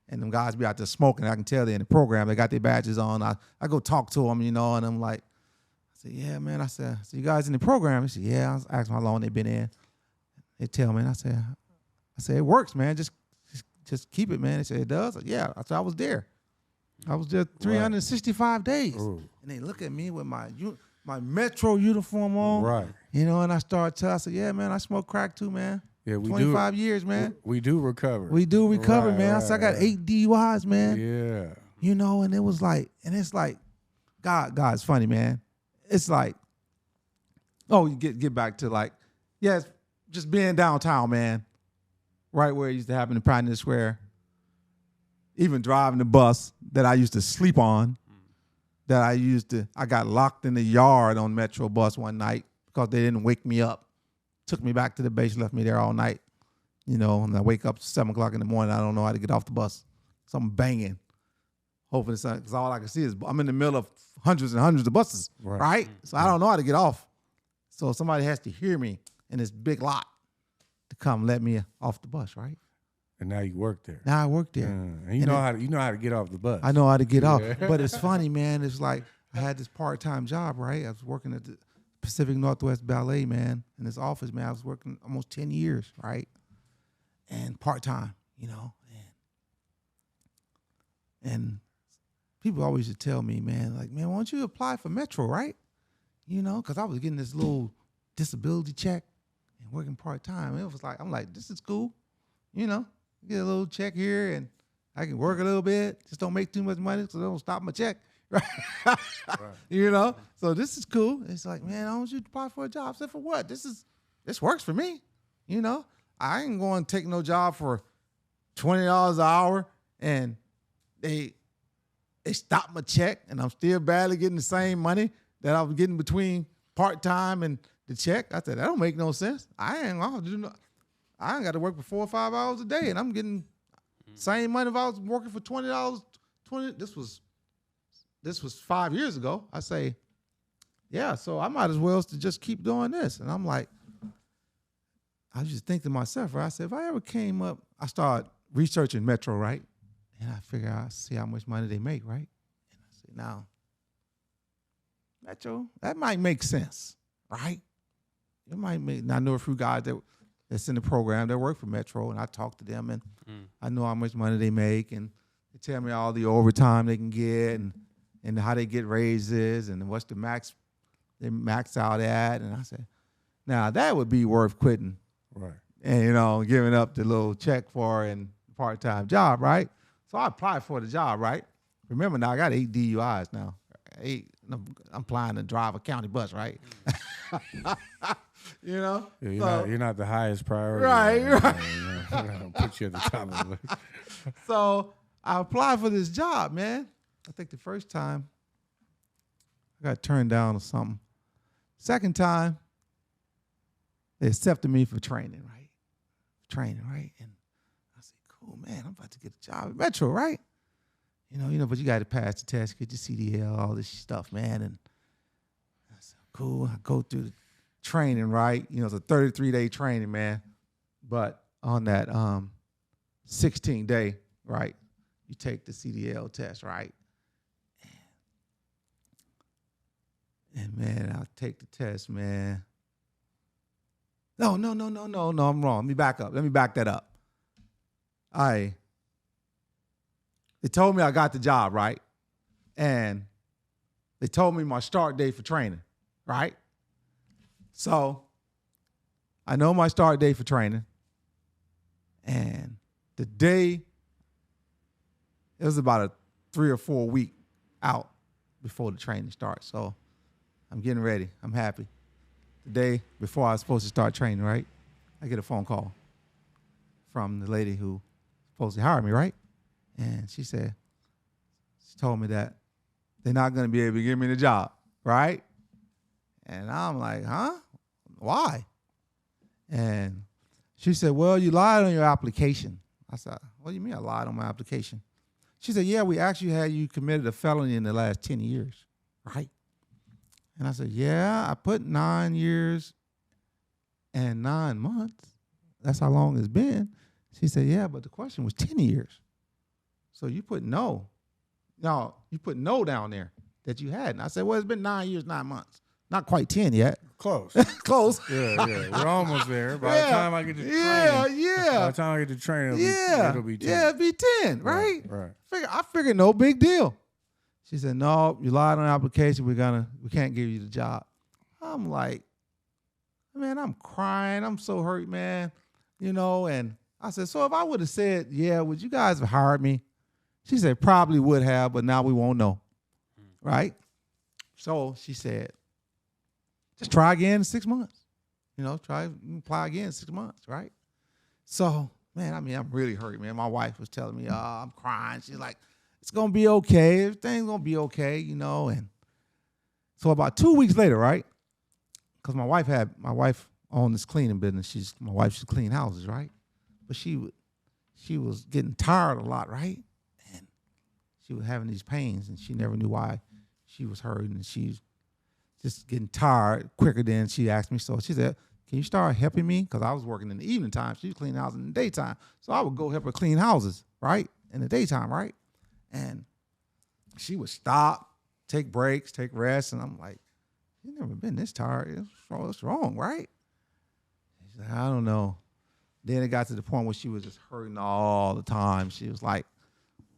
And them guys be out there smoking. I can tell they're in the program. They got their badges on. I go talk to them, you know, and I'm like, I said, yeah, man. I said, so you guys in the program? He said, yeah. I was asking how long they been in. They tell me, and I said, it works, man. Just keep it, man. They said, it does? I said, yeah. I said, I was there. I was there 365 days. Ooh. And they look at me with my Metro uniform on. Right. You know, and I started telling, I said, yeah, man, I smoke crack too, man. Yeah, we 25 years, man. We do recover. We do recover, Right, man. I said, I got 8 DUIs, man. Yeah. You know, and it was like, and it's like, God's funny, man. It's like, oh, you get back to like, yes, just being downtown, man. Right where it used to happen in Pioneer Square. Even driving the bus that I used to sleep on, I got locked in the yard on Metro bus one night because they didn't wake me up. Took me back to the base, left me there all night. You know, and I wake up 7 o'clock in the morning. I don't know how to get off the bus. So I'm banging. Hoping it's because all I can see is I'm in the middle of hundreds and hundreds of buses, right? So I don't know how to get off. So somebody has to hear me in this big lot to come let me off the bus, right? And now you work there. Now I work there. And you know how to get off the bus. I know how to get off. But it's funny, man. It's like I had this part-time job, right? I was working at the Pacific Northwest Ballet, man, in this office, man. I was working almost 10 years, right? And part-time, you know. And people always used to tell me, man, like, man, why don't you apply for Metro, right? You know, because I was getting this little disability check and working part-time. And it was like, I'm like, this is cool, you know. Get a little check here and I can work a little bit. Just don't make too much money so they don't stop my check. Right? You know? So this is cool. It's like, man, I want you to apply for a job. I said, for what? This works for me. You know? I ain't going to take no job for $20 an hour and they stop my check and I'm still barely getting the same money that I was getting between part-time and the check. I said, that don't make no sense. I ain't got to work for 4 or 5 hours a day, and I'm getting same money if I was working for $20. This was 5 years ago. I say, yeah, so I might as well just keep doing this. And I'm like, I just think to myself, right? I said, if I ever came up, I started researching Metro, right? And I figure out, see how much money they make, right? And I say, now, Metro, that might make sense, right? It might make. And I know a few guys that's in the program that work for Metro, and I talk to them, and I know how much money they make, and they tell me all the overtime they can get, and how they get raises, and what's the max they max out at. And I said, now that would be worth quitting, Right. and you know, giving up the little check for and part-time job, right? So I applied for the job, right? Remember now, I got 8 DUIs now. 8. I'm applying to drive a county bus, right? You know, Yeah, you're not the highest priority. Right. We're gonna put you at the top of the list. So I applied for this job, man. I think the first time I got turned down or something. Second time, they accepted me for training, right? And I said, cool, man, I'm about to get a job at Metro, right? You know, but you got to pass the test, get your CDL, all this stuff, man. And I said, cool. I go through the training, right? You know, it's a 33-day training, man. But on that 16th day, right, you take the CDL test, right? And man, I'll take the test, man. No, I'm wrong. Let me back up. Let me back that up. They told me I got the job, right? And they told me my start date for training, right? So I know my start date for training. And the day, it was about a 3 or 4 week out before the training starts. So I'm getting ready. I'm happy. The day before I was supposed to start training, right? I get a phone call from the lady who was supposed to hire me, right? And she told me that they're not going to be able to give me the job, right? And I'm like, huh? Why? And she said, well, you lied on your application. I said, what do you mean I lied on my application? She said, yeah, we actually had you committed a felony in the last 10 years, right? And I said, yeah, I put 9 years and 9 months. That's how long it's been. She said, yeah, but the question was 10 years. So you put no. No, you put no down there that you had. And I said, well, it's been 9 years, 9 months. Not quite 10 yet. Close. Close. Yeah. We're almost there. By the time I get to training. By the time I get to training, it'll be 10. Yeah, it'll be 10, right? Right. I figured no big deal. She said, no, you lied on the application. We can't give you the job. I'm like, man, I'm crying. I'm so hurt, man. And I said, so if I would have said, yeah, would you guys have hired me? She said, probably would have, but now we won't know. Right? So she said, just try again in 6 months. Apply again in 6 months, right? So, man, I'm really hurt, man. My wife was telling me, I'm crying. She's like, it's going to be okay. Everything's going to be okay, And so about 2 weeks later, right? Because my wife owned this cleaning business. My wife should clean houses, right? But she was getting tired a lot, right? And she was having these pains, and she never knew why she was hurting, and she's just getting tired quicker than she asked me. So she said, can you start helping me? Because I was working in the evening time. She was cleaning houses in the daytime. So I would go help her clean houses, right? In the daytime, right? And she would stop, take breaks, take rest. And I'm like, you've never been this tired. What's wrong, right? She said, I don't know. Then it got to the point where she was just hurting all the time. She was like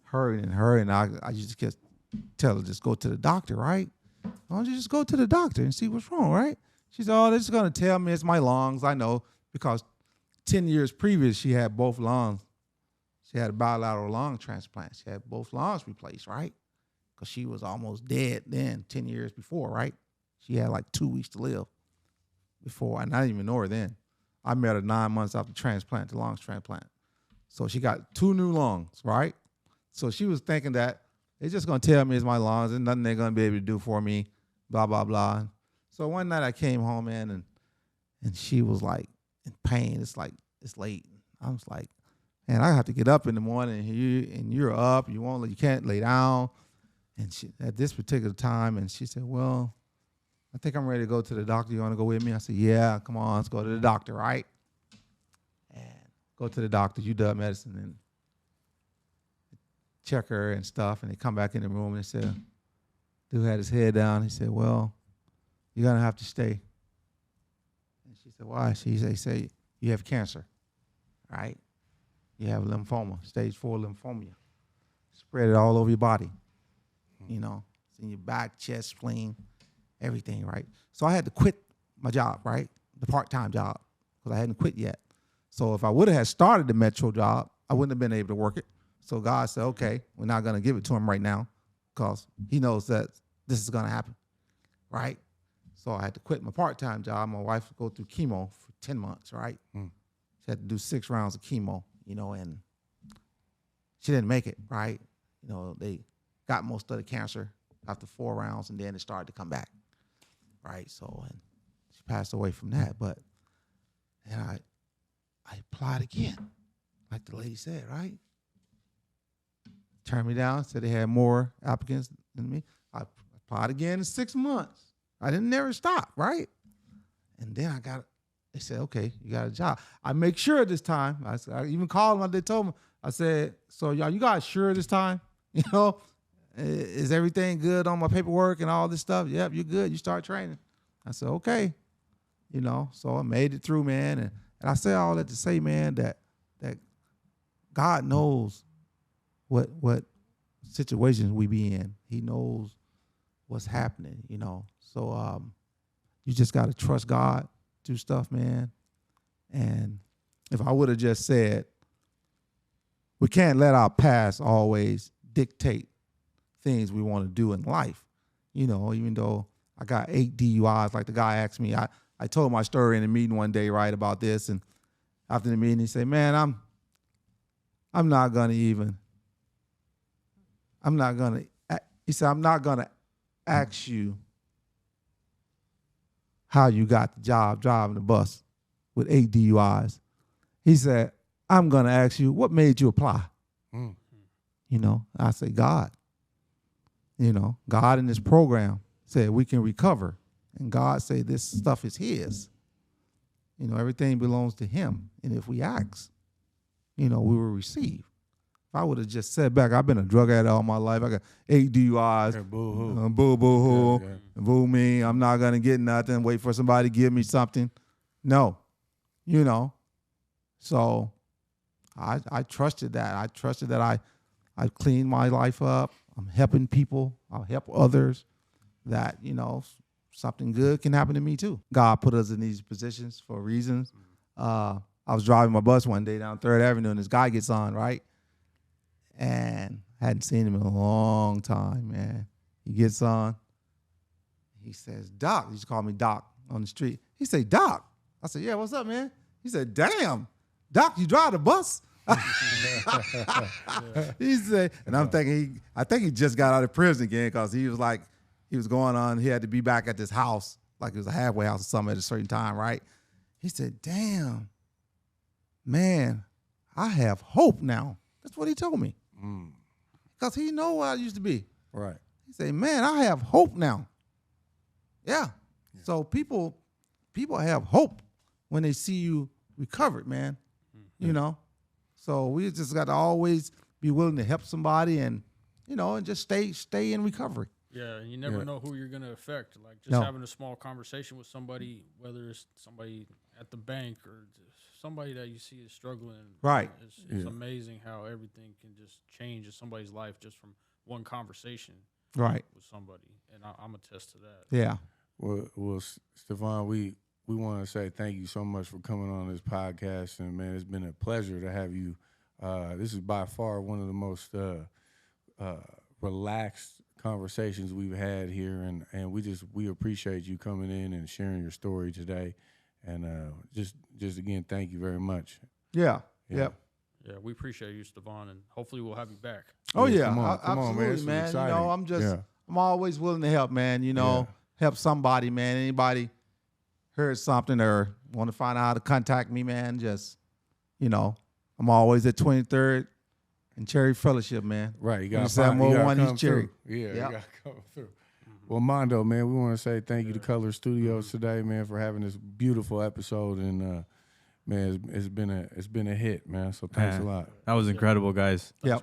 hurting. I just kept tell her, just go to the doctor, right? Why don't you just go to the doctor and see what's wrong, right? She said, oh, they're just going to tell me it's my lungs. I know, because 10 years previous, she had both lungs. She had a bilateral lung transplant. She had both lungs replaced, right? Because she was almost dead then, 10 years before, right? She had like 2 weeks to live before, and I didn't even know her then. I met her 9 months after the lungs transplant. So she got 2 new lungs, right? So she was thinking that they're just going to tell me it's my lungs and nothing they're going to be able to do for me, blah, blah, blah. So one night I came home, man, and she was like in pain. It's like, it's late. I was like, man, I have to get up in the morning, and you're up. You can't lay down. And she, at this particular time, and she said, well, I think I'm ready to go to the doctor. You want to go with me? I said, yeah, come on, let's go to the doctor, right? And go to the doctor, you done medicine, and check her and stuff, and they come back in the room, and they said, dude had his head down. He said, well, you're going to have to stay. And she said, why? They say, you have cancer, right? You have lymphoma, stage 4 lymphoma. Spread it all over your body. It's in your back, chest, spleen, everything, right? So I had to quit my job, right? The part-time job, because I hadn't quit yet. So if I would have had started the Metro job, I wouldn't have been able to work it. So God said, okay, we're not going to give it to him right now, because he knows that this is going to happen, right? So I had to quit my part-time job. My wife would go through chemo for 10 months, right? She had to do 6 rounds of chemo, and she didn't make it, right? They got most of the cancer after 4 rounds, and then it started to come back, right? So, and she passed away from that. But and I applied again, like the lady said, right? Turned me down, said they had more applicants than me. I applied again in 6 months. I didn't never stop, right? And then they said, okay, you got a job. I make sure this time. I even called them. They told me, I said, so y'all, you guys sure this time? Is everything good on my paperwork and all this stuff? Yep, you're good. You start training. I said, okay. So I made it through, man. And I say all that to say, man, that God knows what situations we be in. He knows what's happening, So you just got to trust God, do stuff, man. And if I would have just said, we can't let our past always dictate things we want to do in life. Even though I got 8 DUIs, like the guy asked me, I told my story in a meeting one day, right, about this. And after the meeting, he said, man, I'm not going to he said, I'm not going to ask you how you got the job driving the bus with 8 DUIs. He said, I'm going to ask you, what made you apply? Mm. You know, I say, God. You know, God in this program said we can recover. And God said this stuff is his. You know, everything belongs to him. And if we ask, you know, we will receive. If I would have just sat back, I've been a drug addict all my life. I got 8 DUIs. Yeah, boo-hoo. Boo-hoo. Yeah. Boo me. I'm not going to get nothing. Wait for somebody to give me something. No. You know. So I trusted that. I trusted that I cleaned my life up. I'm helping people. I'll help others that, you know, something good can happen to me too. God put us in these positions for reasons. I was driving my bus one day down 3rd Avenue and this guy gets on, right? And I hadn't seen him in a long time, man. He gets on. He says, Doc. He used to call me Doc on the street. He said, Doc. I said, yeah, what's up, man? He said, damn, Doc, you drive the bus? He said, and I'm thinking, I think he just got out of prison again because he was going on, he had to be back at this house, like it was a halfway house or something at a certain time, right? He said, damn, man, I have hope now. That's what he told me. Because he know where I used to be. Right. He said, man, I have hope now. Yeah. So people have hope when they see you recovered, man. You know? So we just got to always be willing to help somebody and, you know, and just stay in recovery. Yeah, and you never know who you're going to affect. Like just No. having a small conversation with somebody, whether it's somebody at the bank or just somebody that you see is struggling. Right. It's amazing how everything can just change in somebody's life just from one conversation Right. with somebody. And I'm attest to that. Yeah. Well, Stevon, we want to say thank you so much for coming on this podcast, and man, it's been a pleasure to have you. This is by far one of the most relaxed conversations we've had here, and we appreciate you coming in and sharing your story today, and just again, thank you very much. Yeah. Yeah. Yep. Yeah, we appreciate you, Stevon, and hopefully we'll have you back. Oh Yeah, yeah, come on, absolutely, man. This is man. You exciting. know, I'm always willing to help, man. You know, help somebody, man. Anybody heard something or want to find out how to contact me, man, just, you know, I'm always at 23rd and Cherry Fellowship, man. Right, you got 701 East Cherry. Yeah, Yep. you got to come through. Well, Mondo, man, we want to say thank you to Color Studios today, man, for having this beautiful episode, and man, it's been a hit, man. So thanks a lot. That was incredible, guys. Yep.